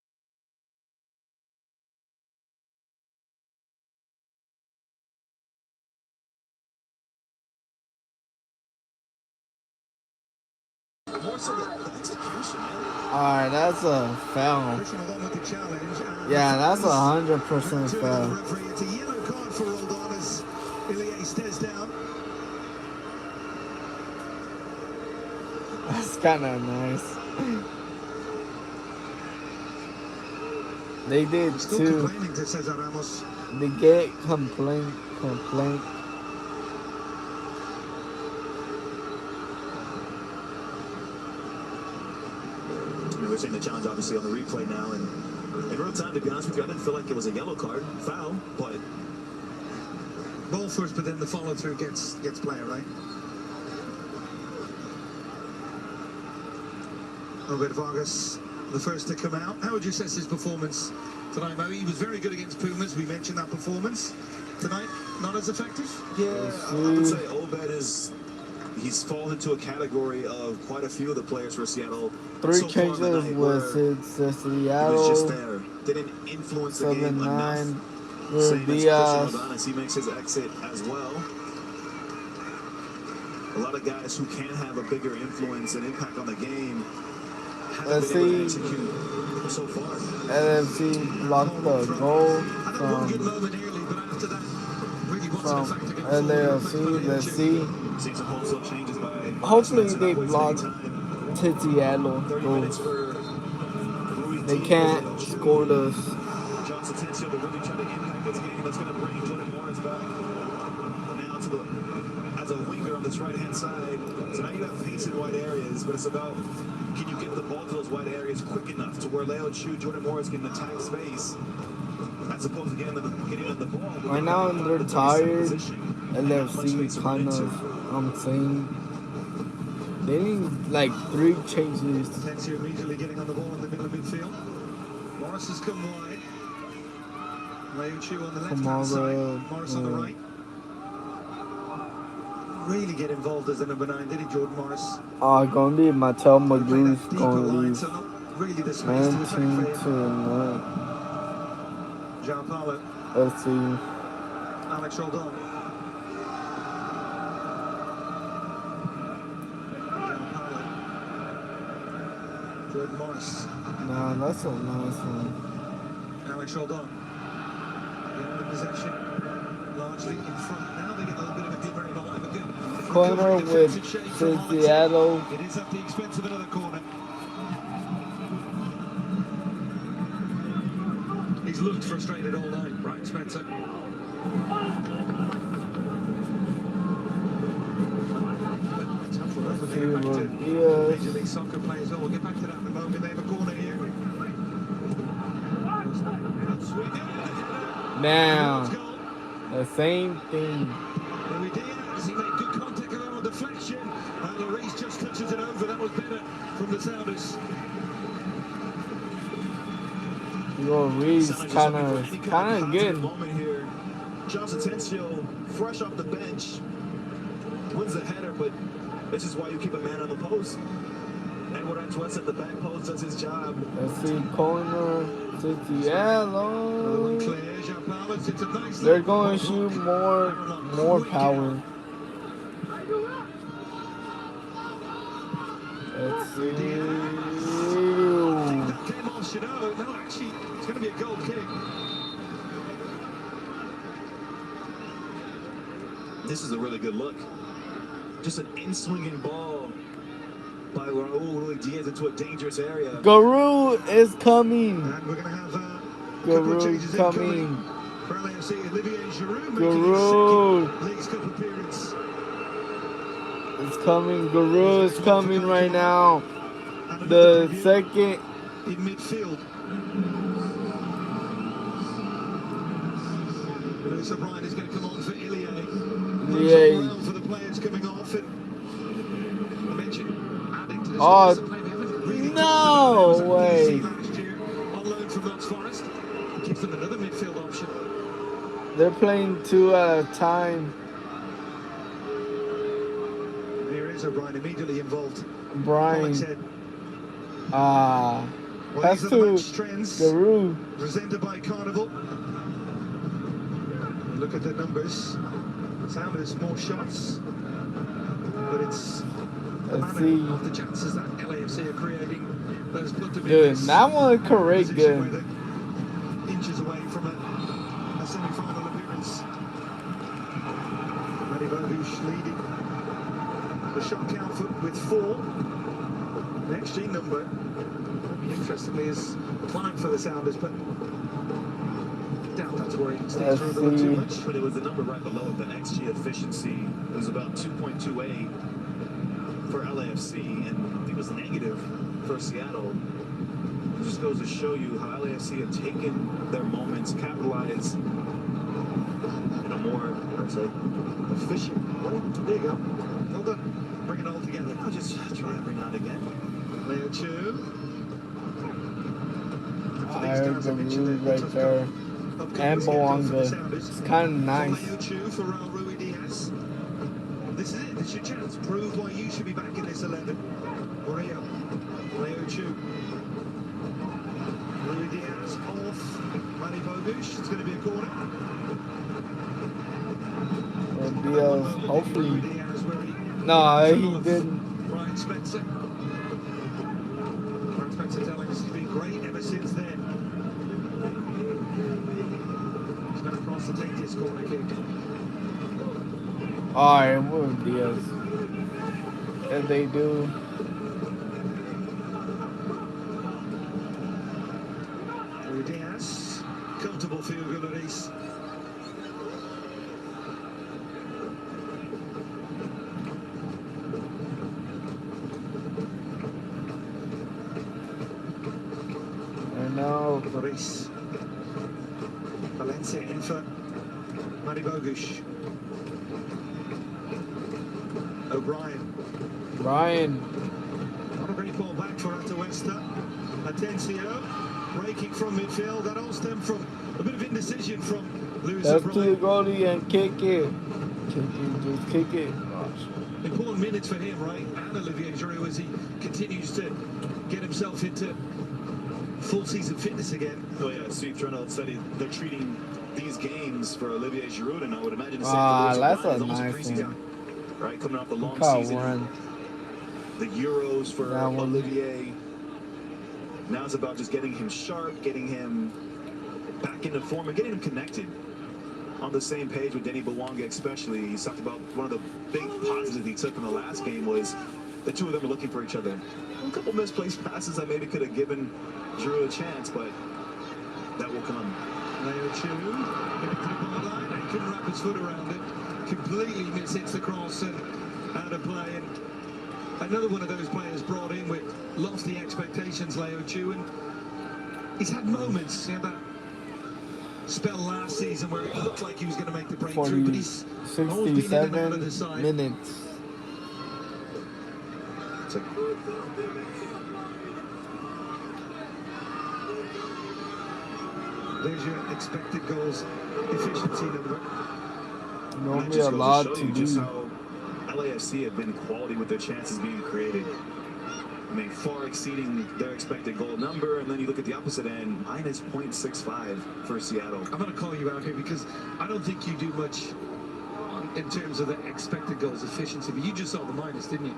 Alright, that's a foul. Yeah, that's 100% foul. It's a yellow card for Roldan as Ilie stares down. That's kind of nice. They did too. They get complaint. We're seeing the challenge obviously on the replay now, and in real time, to be honest with you, I didn't feel like it was a yellow card, foul, but ball first, but then the follow through gets player, right? Robert Vargas, the first to come out. How would you assess his performance tonight, Mo? He was very good against Pumas. We mentioned that performance. Tonight, not as effective? Yeah, I would say Obed he's fallen into a category of quite a few of the players for Seattle. 3 changes with Seattle. He was just there. Didn't influence the game enough. Same as Christian he makes his exit as well. A lot of guys who can have a bigger influence and impact on the game Let's see. So far. LFC blocked the goal from LAFC. Let's see. Hopefully they block Tiziello goal. They can't score this. Johnson Tensio, they're really trying to impact this game. That's going to bring Jordan Morris back now to as a winger on this right-hand side. So now you have pace in wide areas, but it's about can you get the ball to those wide areas quick enough to where Leo Chu, Jordan Morris can attack space as opposed to getting on the ball. Right now they're tired. LFC kind of, I'm saying, they need like 3 changes. Tensio immediately getting on the ball in the middle of midfield. Morris has come wide. Leo Chu on the left-hand side. Morris on the right. Really get involved as the number 9, did he, Jordan Morris? Gonna be Mattel Magoo's gonna leave. So not really the space 19 to 9. Jean Paulo. Let's see. Alex Roldan. Jordan Morris. No, that's a nice one. Alex Roldan. The possession largely in front. Now they get a little bit of a dimmer in behind. But good. Corner with Seattle. It is at the expense of another corner. He's looked frustrated all night, Brian Spencer. Tough one over there. Back to Major League Soccer players. Well, we'll get back to that in a moment. They have a corner here. Now, the same thing. Louis Diaz, he made good contact with on deflection. And Lloris just touches it over. That was better from the Sounders. Lloris kind of good. Johnson Tensio, fresh off the bench, wins the header, but this is why you keep a man on the post. Edward Antoine at the back post does his job. Let's see, corner to Seattle. They're going to shoot more power. Let's see. Came off Chanel. No, actually, it's going to be a goal kick. This is a really good look. Just an in-swinging ball by Raul Diaz into a dangerous area. Garou is coming. And we're going to have Garou is coming. For LAFC, Olivier Giroud making Garou. his second Leagues Cup appearance. It's coming. Garou is coming right now. The second. In midfield. Lewis O'Brien is going to come on for Ilie. Yeah. For the players coming off. And I mentioned adding to this. Oh, no way. Last year on loan from Notts Forest. Gives them another midfield option. They're playing two at a time. Here is O'Brien immediately involved. Brian. That's to Garou. Presented by Carnival. Look at the numbers. Sounders more shots, but it's the manner of the chances that LAFC are creating. Those put to be Dude, that one correct good. Inches away from a semi-final appearance. Matty Bogusz leading the shot count with 4. The XG number, interestingly, is climbed for the Sounders, but doubt that's where it stays for a little too much. But it was the number right below it, the XG efficiency. It was about 2.28 for LAFC, and I think it was negative for Seattle. It just goes to show you how LAFC have taken their moments, capitalized in a more, I'd say, efficient way. There you go. Well done. Bring it all together. I'll just try and bring it out again. Leo Chu. I heard the move right there. And Boanga. It's kind of nice. Leo Chu for Rui Diaz. This is it. This is your chance. Prove why you should be back in this 11. Leo Chu. Rui Diaz off. Matty Bogusz. It's going to be a corner. Diaz, hopefully. No, he didn't. Brian Spencer. Brian Spencer telling us he's been great ever since then. He's going across to take this corner kick. Alright, move Diaz. If they do. Rui Diaz. Comfortable field goal at least. No. Lloris. Valencia in for Matty Bogusz. O'Brien. Not a great ball back for Atuesta. Atencio breaking from midfield. That all stemmed from a bit of indecision from Lewis That's to O'Brien. the goalie and kick it. Just kick it. Gosh. Important minutes for him, right? And Olivier Giroud as he continues to get himself into full season fitness again. Oh yeah, Steve Trundle said they're treating these games for Olivier Giroud, and I would imagine the same for Lewis that's O'Brien. a It's almost nice preseason, one. right? Coming off the long Call season, one. the Euros for That one. Olivier. Now it's about just getting him sharp, getting him back into form, and getting him connected on the same page with Denny Bawanga especially. He's talked about one of the big positives he took from the last game was the two of them are looking for each other. A couple misplaced passes that maybe could have given Drew a chance, but that will come. Leo Chu, going to put him on the line, and couldn't wrap his foot around it. Completely mishits the cross and out of play. And another one of those players brought in with lofty expectations, Leo Chu, and he's had moments. He had that spell last season where it looked like he was going to make the breakthrough, but he's always been in and out of the side. Minutes. There's your expected goals efficiency number. Normally a lot to do. Just how LAFC have been quality with their chances being created. I mean, far exceeding their expected goal number, and then you look at the opposite end, minus 0.65 for Seattle. I'm going to call you out here because I don't think you do much in terms of the expected goals efficiency, but you just saw the minus, didn't you?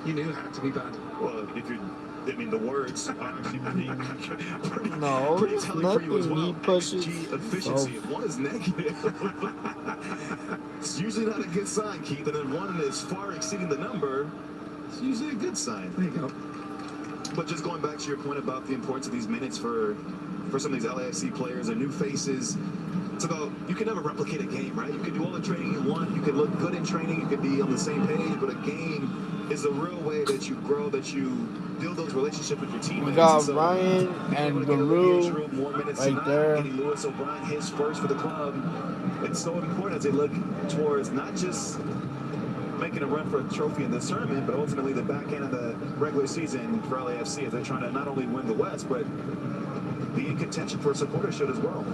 You knew it had to be bad. Well, if you're, I mean, the words are pretty telling for nothing. you as well. He pushes. XG efficiency. If one is negative, it's usually not a good sign, Keith. And then one is far exceeding the number, it's usually a good sign. There you go. But just going back to your point about the importance of these minutes for some of these LAFC players and new faces, it's about, you can never replicate a game, right? You can do all the training you want, you can look good in training, you can be on the same page, but a game is the real way that you grow, that you build those relationships with your teammates. We got so, Ryan and Guru right there. Getting Lewis O'Brien his first for the club. It's so important as they look towards not just making a run for a trophy in this tournament, but ultimately the back end of the regular season for LAFC as they're trying to not only win the West, but be in contention for a supporter shield as well.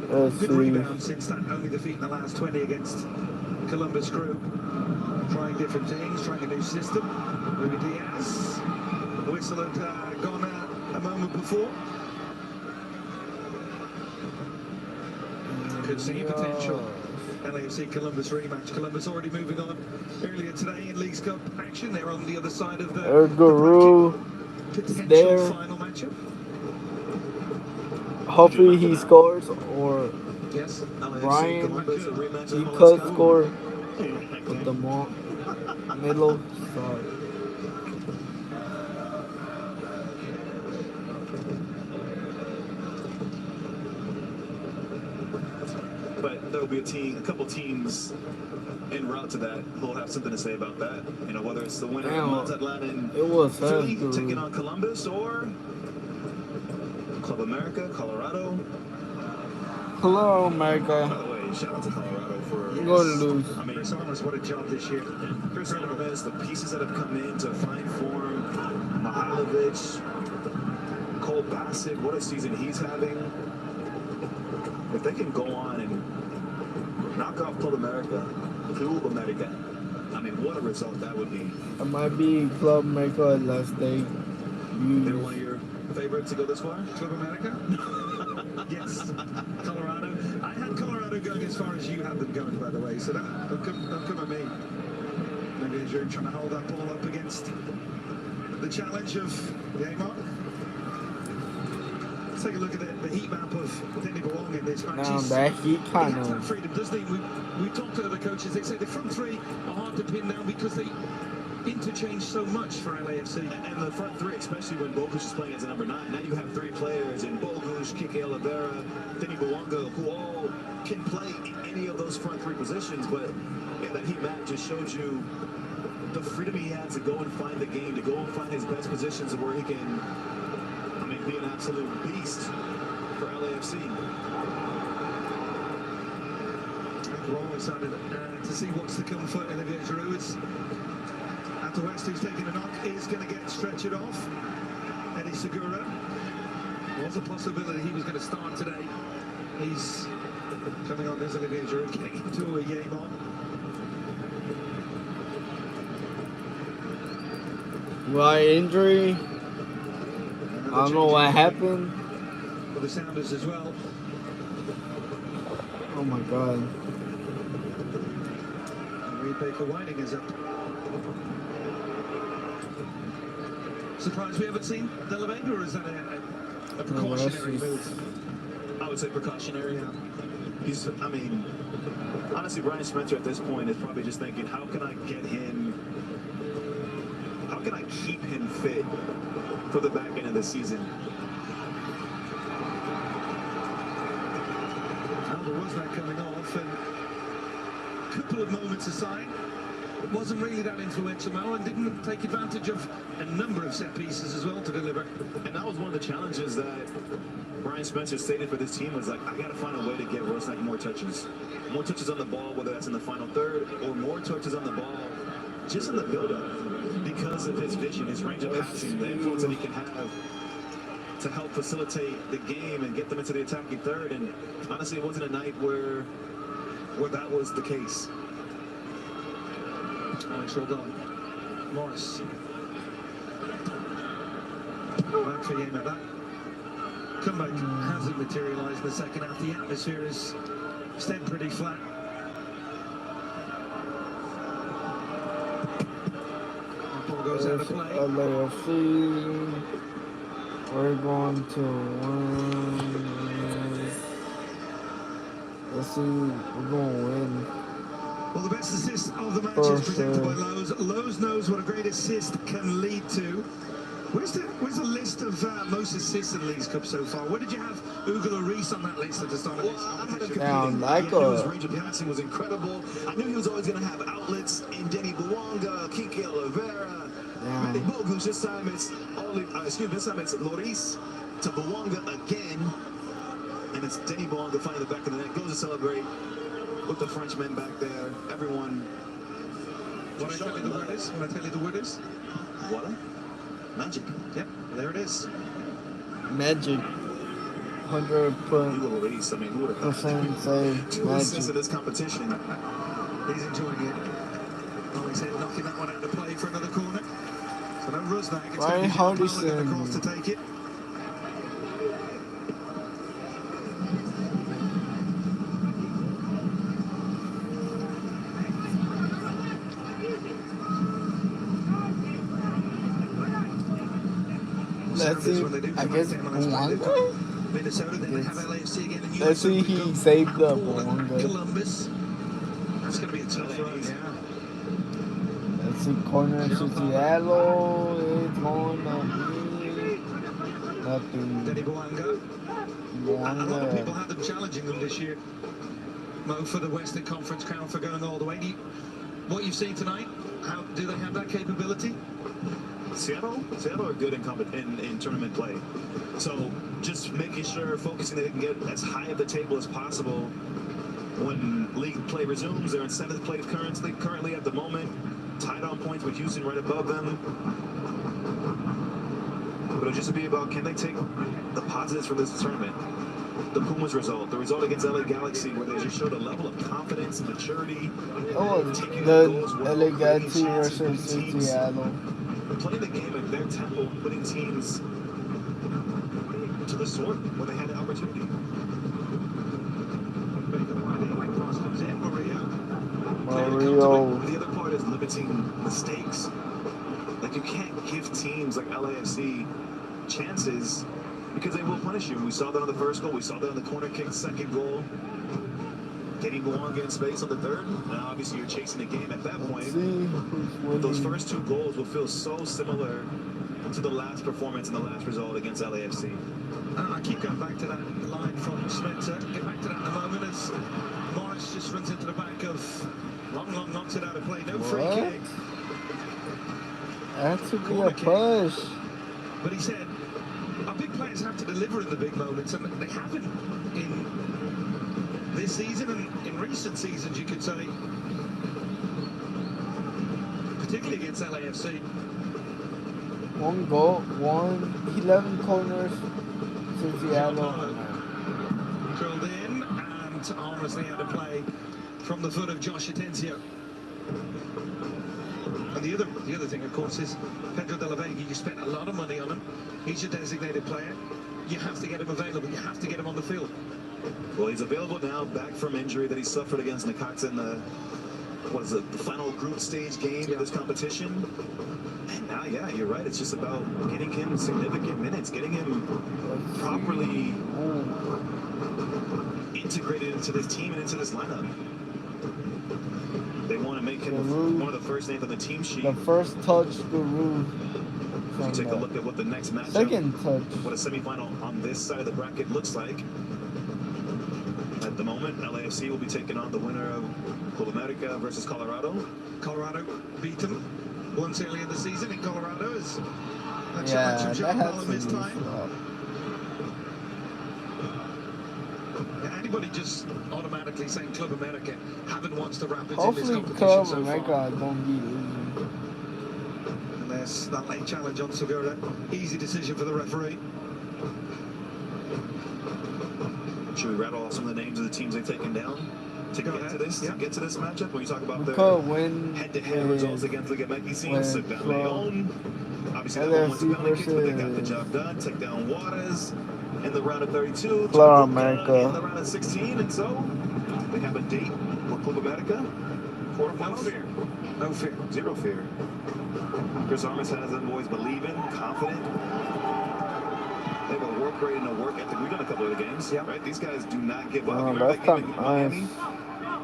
Good rebound since that only defeat in the last 20 against Columbus Crew. Trying different things, trying a new system. Ruby Diaz. The whistle had gone out a moment before. Could see potential. LAFC Columbus rematch. Columbus already moving on earlier today in Leagues Cup action. They're on the other side of the Guru potential there. final matchup. Hopefully he scores, or yes, Ryan, he could score with the middle side. But there will be a couple teams en route to that who will have something to say about that. You know, whether it's the winner of Mazatlan and Philly taking on Columbus, or Club America, Colorado. Hello, America. By the way, shout out to Colorado for You're going to lose. I mean, Chris Armas, what a job this year. Chris Armas, the pieces that have come in to find form, Mihailovic, Cole Bassett, what a season he's having. If they can go on and knock off Club America, I mean, what a result that would be. It might be Club America unless they They're one of your favorites to go this far? Club America? Yes. Colorado. I had Colorado going as far as you had them going, by the way, so don't come at me. Maybe as you're trying to hold that ball up against the challenge of Neymar. Let's take a look at the heat map of Denny Bawanga in this match. Now that heat kind he has that of freedom, doesn't he? We talked to other coaches. They say the front three are hard to pin down because they interchange so much for LAFC. And the front three, especially when Bogusz is playing as a number 9. Now you have 3 players in Bogusz, Kike Oliveira, Denny Bawanga, who all can play any of those front 3 positions. But yeah, that heat map just shows you the freedom he has to go and find the game, to go and find his best positions where he can, I mean, be an absolute beast for LAFC. We're all excited to see what's to come for Olivier Giroud. At the West, who's taking a knock, is going to get stretchered off. Eddie Segura. There was a possibility he was going to start today. He's coming on. There's Olivier Giroud getting into a game on. right injury. I don't know what happened. For the Sounders as well. Oh my God. Reed Baker Whiting is up. Surprised we haven't seen De La Vega, or is that a precautionary move? I would say precautionary. Yeah. I mean, honestly, Brian Spencer at this point is probably just thinking, how can I keep him fit for the back end of the season? Now there was that coming off, and a couple of moments aside, it wasn't really that influential, Mo, and didn't take advantage of a number of set pieces as well to deliver. And that was one of the challenges that Brian Spencer stated for this team, was like, I got to find a way to get Rosnak more touches. More touches on the ball, whether that's in the final third, or more touches on the ball just in the build-up, because of his vision, his range of passing, the influence that he can have to help facilitate the game and get them into the attacking third. And honestly, it wasn't a night where that was the case. Alex Roldan. Morris. Back for game at that. Comeback hasn't materialised in the second half. The atmosphere is stayed pretty flat. The ball goes out of play. LAFC. We're going to win. Let's see, we're going to win. Well, the best assist of the match is presented by Lowe's. Lowe's knows what a great assist can lead to. Where's the list of most assists in League's Cup so far? Where did you have Hugo Lloris on that list at the start of this competition? His range of passing was incredible. I knew he was always going to have outlets in Denny Buonga, Kike Oliveira, Randy Bogus. This time it's Lloris to Buonga again, and it's Denny Buonga finding the back of the net. Goes to celebrate with the Frenchmen back there. Everyone. What I tell you the word is? What I tell you the word is? Voila. Magic. Yep, there it is. Magic. 100%. I mean, who would have say two assists in this competition? He's enjoying it. Oh, he's knocking that one out of play for another corner. So no Rusnak. It's going to be across to take it. Let's see, I guess Buonga? Minnesota, then they have LAFC again. And let's see, he saved the Buonga. Columbus. That's going to be a tough run, yeah. Let's see, corner to Seattle. It's going to be nothing. Denny Buonga. A lot of people had them challenging them this year. Mo, for the Western Conference crown, for going all the way. What you've seen tonight, how do they have that capability? Seattle are good in tournament play. So just making sure, focusing that they can get as high at the table as possible when league play resumes. They're in 7th place currently at the moment, tied on points with Houston right above them. But it'll just be about, can they take the positives from this tournament? The Pumas result, the result against LA Galaxy, where they just showed a level of confidence and maturity. Oh, the LA Galaxy versus Seattle. Playing the game at their tempo, putting teams to the sword when they had the opportunity. Mario. The other part is limiting mistakes. Like, you can't give teams like LAFC chances because they will punish you. We saw that on the first goal. We saw that on the corner kick, second goal. Getting Buonga in space on the third. Now, obviously, you're chasing the game at that point. Those first 2 goals will feel so similar to the last performance and the last result against LAFC. I keep going back to that line from Spencer. Get back to that in a moment as Morris just runs into the back of Long knocks it out of play. No free kick. That should be a push. But he said, our big players have to deliver in the big moments, and they haven't in this season and in recent seasons, you could say, particularly against LAFC. 1 goal, 11 corners to Seattle. Curled in and harmlessly out of play from the foot of Josh Atencio. And the other thing, of course, is Pedro de la Vega. You spent a lot of money on him. He's your designated player. You have to get him available. You have to get him on the field. Well, he's available now, back from injury that he suffered against Necaxa in the final group stage game of this competition. And now, yeah, you're right. It's just about getting him significant minutes, getting him properly integrated into this team and into this lineup. They want to make him one of the first names on the team sheet. The first touch, Giroud. If you take a look at what the next matchup, Second touch, what a semifinal on this side of the bracket looks like. At the moment, LAFC will be taking on the winner of Club America versus Colorado. Colorado beat them once early in the season in Colorado. As a challenge yeah, from that John has Palin to this be time. flop. Anybody just automatically saying Club America haven't watched the Rapids in this Hopefully, competition Club so America far. don't be losing. And there's that late challenge on Segura. Easy decision for the referee. Should we rattle off some of the names of the teams they've taken down to get to this matchup? When you talk about their head-to-head results against Liga MX, took down Leon. Obviously, that one went to penalty kicks, but they got the job done. Took down Juarez in the round of 32. Club America in the round of 16, and so they have a date for Club America. No fear. No fear. Zero fear. Chris Armas has them boys believing, confident. They have a work rate and a work ethic. We've done a couple of the games, right? These guys do not give up. You remember that game in Miami?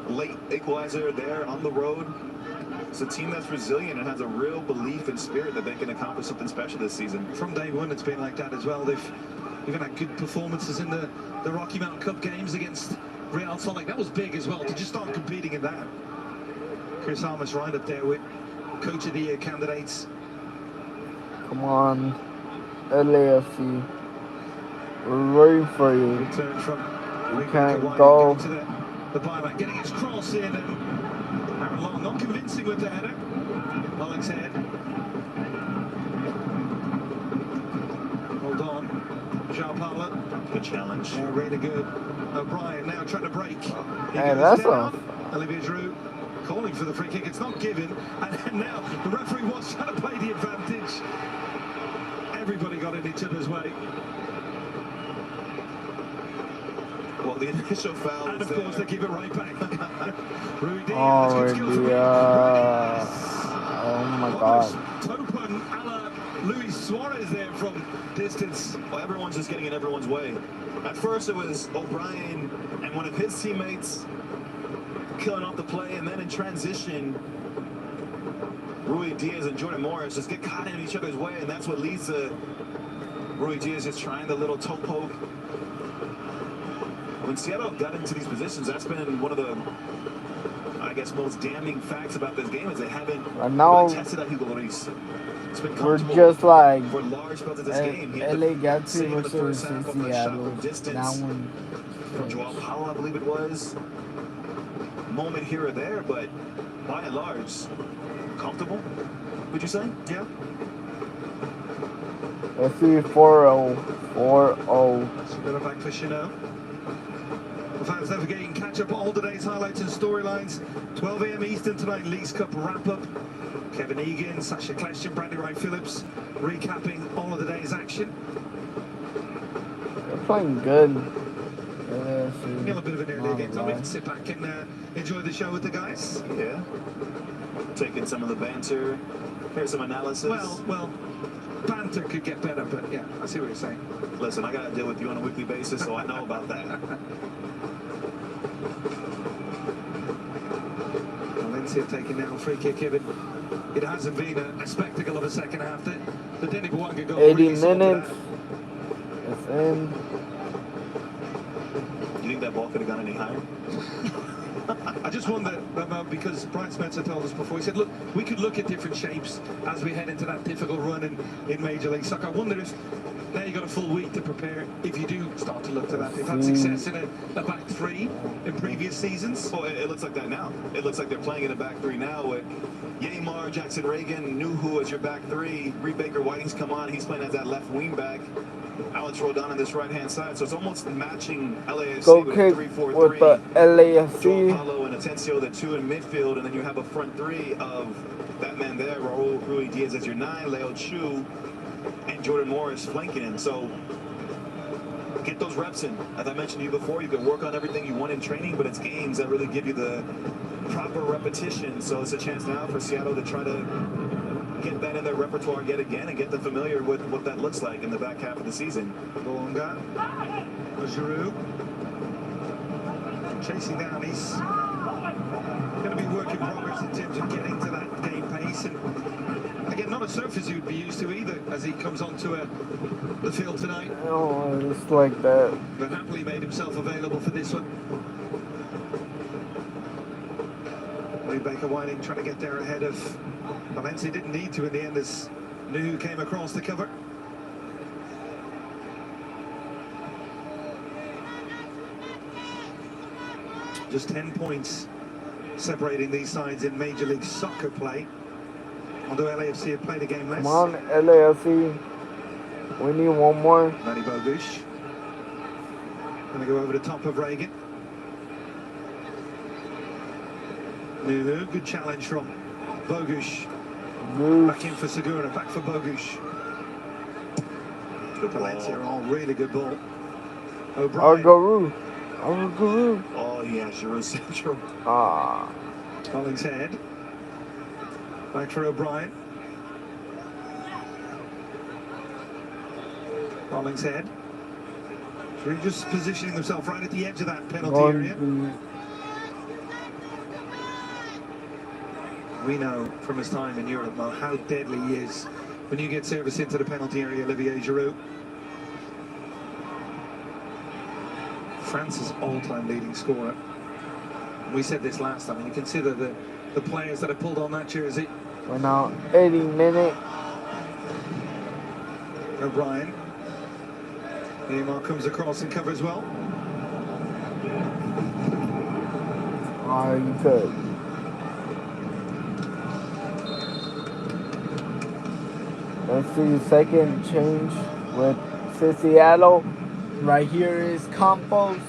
Late equalizer there on the road. It's a team that's resilient and has a real belief and spirit that they can accomplish something special this season. From day one, it's been like that as well. They've even had good performances in the Rocky Mountain Cup games against Real Salt Lake. That was big as well, to just start competing in that. Chris Armas right up there with Coach of the Year candidates. Come on, LAFC. We're waiting for you. Return from You can't go. To the buyback, getting his cross in, and Aaron Long not convincing with the header. Alex Head. Hold on. Jean Paula. Good challenge. Really good. O'Brien now trying to break. Hey, that's down. Olivier Giroud calling for the free kick. It's not given. And now the referee was trying to play the advantage. Everybody got in each other's way. Well, the initial foul and was of course there. they give it right back. Rui Diaz, Oh, good skill from oh my God. Topan a la Luis Suarez there from distance. Well, everyone's just getting in everyone's way. At first it was O'Brien and one of his teammates killing off the play, and then in transition, Rui Diaz and Jordan Morris just get caught in each other's way, and that's what leads to Rui Diaz just trying the little toe poke. When Seattle got into these positions, that's been one of the, I guess, most damning facts about this game is they haven't really tested out Hugo Lloris. It's been we're just like for large spells of this game. LA got to in the first versus half of a shot from Seattle. distance. That one. From Joao Paulo, I believe it was. Moment here or there, but by and large, comfortable, would you say? Yeah. Let's see, 4-0. 4-0. Spiller back for Chanel. The fans never getting catch up on all today's highlights and storylines. 12 a.m. Eastern tonight, Leagues Cup wrap-up. Kevin Egan, Sasha Kleshtin, Brandy Wright Phillips recapping all of the day's action. They're playing good. Got a bit of an early game, so we can sit back and enjoy the show with the guys. Yeah. Taking some of the banter. Here's some analysis. Well, banter could get better, but yeah, I see what you're saying. Listen, I got to deal with you on a weekly basis, so I know about that. Valencia taking down free kick, Kevin. It hasn't been a spectacle of a second half. The Denny Bouanga goal 80 really minutes. It's in. You think that ball could have gone any higher? I just wonder, because Brian Spencer told us before, he said, look, we could look at different shapes as we head into that difficult run in Major League Soccer. I wonder if now you've got a full week to prepare if you do start to look to that. They've had success in a back three in previous seasons. Well, it looks like that now. It looks like they're playing in a back three now with Yeimar, Jackson Reagan, Nuhu as your back three. Reed Baker Whiting's come on. He's playing as that left wing back. Alex Rodon on this right-hand side, so it's almost matching LAFC with a 3-4-3. With the LAFC. Joao Paulo and Atencio, the two in midfield, and then you have a front three of that man there, Raul Rui Diaz as your 9, Leo Chu, and Jordan Morris flanking him. So get those reps in. As I mentioned to you before, you can work on everything you want in training, but it's games that really give you the proper repetition. So it's a chance now for Seattle to try to get that in their repertoire yet again and get them familiar with what that looks like in the back half of the season. Bonga, Giroud, chasing down. He's going to be work in progress in terms of getting to that game pace. And again, not a surface you'd be used to either as he comes onto the field tonight. Oh, it's like that. But happily made himself available for this one. Lee Baker Whiting trying to get there ahead of Valencia. Didn't need to in the end as Nuhu came across the cover. Just 10 points separating these sides in Major League Soccer play. Although LAFC have played a game less. Come on, LAFC. We need one more. Manny Bogusz. Going to go over the top of Reagan. Nuhu, good challenge from Bogusz. Back in for Segura, back for Bogusz. Valencia on, really good ball. O'Brien. Oh yeah, Giroud central. Hollingshead. Back for O'Brien. Hollingshead. Giroud just positioning himself right at the edge of that penalty area. We know from his time in Europe how deadly he is when you get service into the penalty area, Olivier Giroud. France's all-time leading scorer. We said this last time, and you consider the players that have pulled on that jersey. We're now 80 minutes. O'Brien. Neymar comes across and covers well. Oh, you could. Let's see, second change with Seattle. Right here is Campos.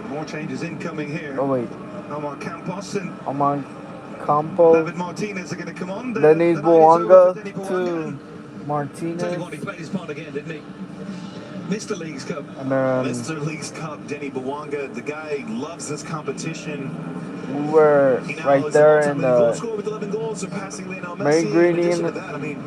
More changes incoming here. Oh, wait. Omar Campos and Campos. David Martinez are going to come on. Dennis Bouanga to Martinez. Tell you what, he played his part again, didn't he? Mr. Leagues Cup. And then Mr. Leagues Cup, Denny Bouanga. The guy loves this competition. we were right there in the with 11 goals, surpassing Lionel Mary Messi. Greeny In addition and to that, I mean,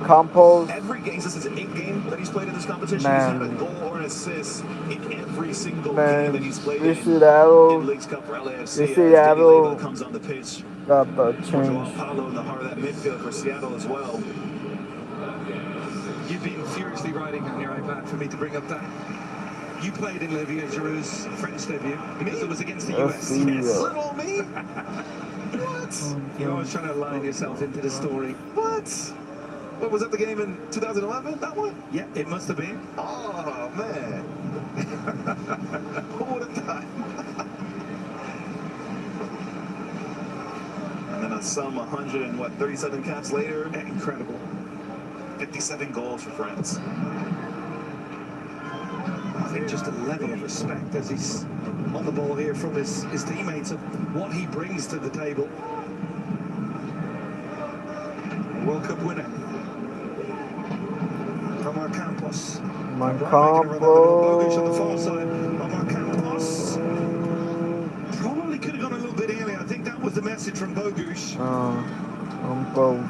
Campos. every game, this is 8 games that he's played in this competition. Man. He's had a goal or an assist in every single game that he's played in Seattle. Leagues Cup for LAFC. Seattle comes on the pitch. got the Joao change. Paulo in the heart of that midfield for Seattle as well. You've been furiously writing on your iPad for me to bring up that. You played in Olivier Giroud's French debut because it was against the US. Yes. Little me? What? You're always trying to line yourself into the story. What? What was that, the game in 2011? That one? Yeah, it must have been. Oh, man. Who would have thought? And then some 137 caps later. Incredible. 57 goals for France. I think just a level of respect as he's on the ball here from his teammates of what he brings to the table. World Cup winner. Omar Campos. Omar Bogusz on the far side. Omar Campos. Probably could have gone a little bit earlier. I think that was the message from Bogusz. Campos.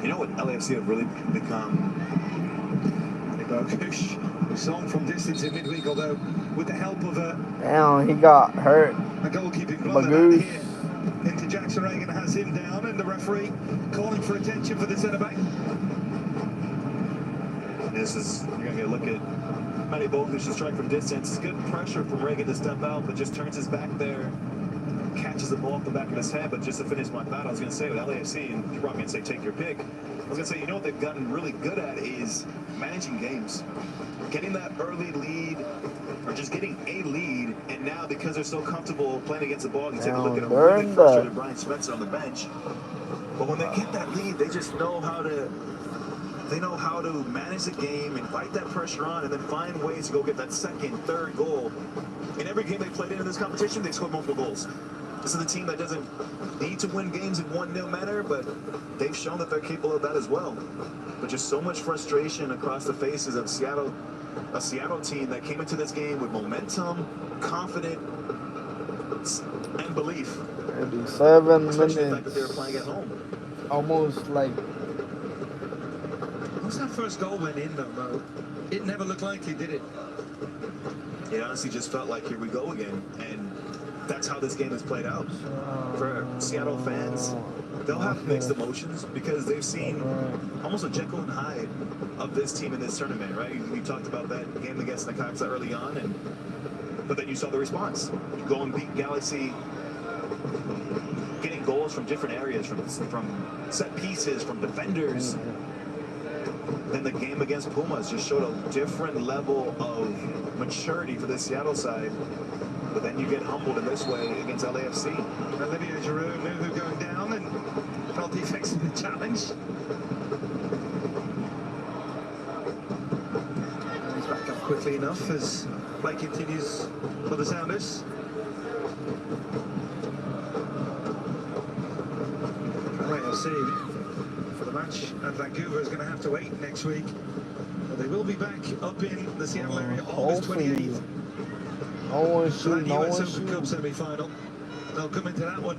You know what LAFC have really become? Bogusz. We saw him from distance in midweek, although with the help of Damn, he got hurt. a goalkeeping blunder here into Jackson Reagan has him down, and the referee calling for attention for the centre back. This is, you're going to get a look at Manny Bogusz to strike from distance. It's good pressure from Reagan to step out, but just turns his back there, catches the ball off the back of his head. But just to finish my thought, I was going to say with LAFC, and you brought me and say take your pick. I was going to say, you know what they've gotten really good at is managing games. Getting that early lead, or just getting a lead, and now because they're so comfortable playing against the ball, you take a look at a really frustrated Brian Spencer on the bench. But when they get that lead, they just know how to manage the game and fight that pressure on, and then find ways to go get that second, third goal. In every game they played in this competition, they scored multiple goals. This is a team that doesn't need to win games in 1-0 manner, but they've shown that they're capable of that as well. But just so much frustration across the faces of Seattle, a Seattle team that came into this game with momentum, confident, and belief. 87 Especially the fact that they were minutes. playing at home. Almost like. Once that first goal went in, though, Mo, it never looked likely, did it? It honestly just felt like here we go again, and that's how this game has played out. For Seattle fans, they'll have mixed emotions because they've seen almost a Jekyll and Hyde of this team in this tournament, right? You talked about that game against Necaxa early on, but then you saw the response. You go and beat Galaxy, getting goals from different areas, from set pieces, from defenders. Then the game against Pumas just showed a different level of maturity for the Seattle side. But then you get humbled in this way against LAFC. Olivier Giroud knew who going down and felt the effects of the challenge. And he's back up quickly enough as play continues for the Sounders. LAFC for the match at Vancouver is going to have to wait next week. But they will be back up in the Seattle area August 28th. No one shoot, no US one Open Cup shoot. semi-final. They'll come into that one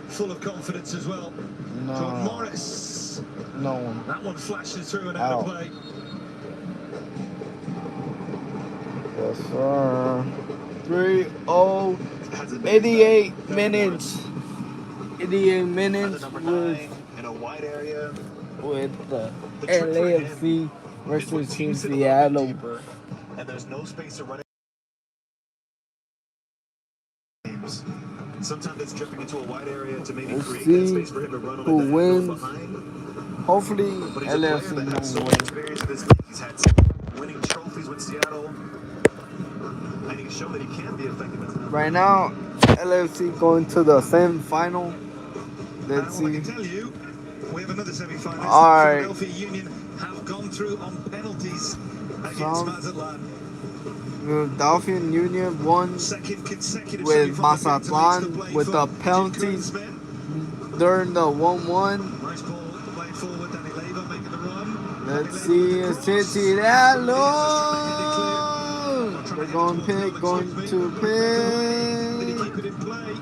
full of confidence as well. No. Jordan Morris. No one. That one flashes through and out of play. Yes, sir. 88 minutes. 88 minutes in a wide area with the LAFC versus Team Seattle. And there's no space to run it. Sometimes it's dripping into a wide area to maybe create that space for him to run on who the wins. behind. Hopefully, But he's a player LAFC that has so will much win. experience in this league. He's had some winning trophies with Seattle, and he's shown that he can be effective. Right now, LAFC going to the semi-final. Let's Now, I see. can tell you, we have another semi-finalist. All right. Philadelphia Union have gone through on penalties against Mazatlan. Philadelphia Union won Second consecutive with semi-final Mazatlan with the penalties during the 1-1. Nice ball played forward. Danny Leva making the run. Let's see, Seattle. We're going to pick. Did he keep it in play?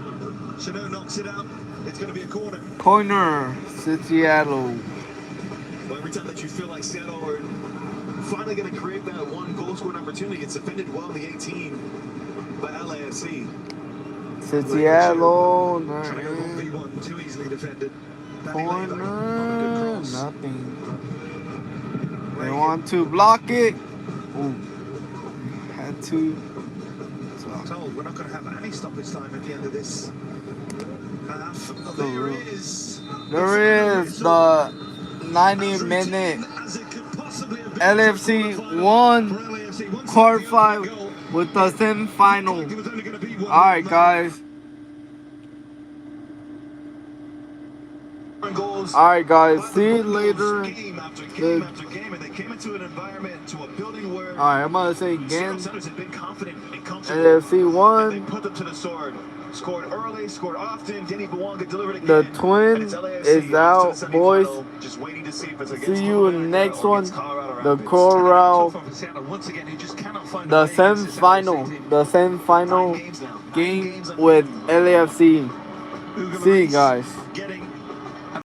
Chanot knocks it out. It's going to be a corner. Corner, Seattle. Well, every time that you feel like Seattle are finally going to create that one goal scoring opportunity, it's defended well in the 18 by LAFC. Seattle, Trying to go 1v1, too easily defended. corner, nothing. They want to block it. Ooh, had to. Told we're not going to have any stoppage time at the end of this half. Oh, there is. There is the 90-minute LFC won quarter 5 with the semi-final. All right, guys. Alright guys, see you later. Alright, I'm gonna say again. LFC won. Scored early, scored often. Denny Bwanga delivered again. The twin is out, boys. Just waiting to see if it's See you in the next one. The Corral. The semi-final. The semi-final game with LAFC. See you guys.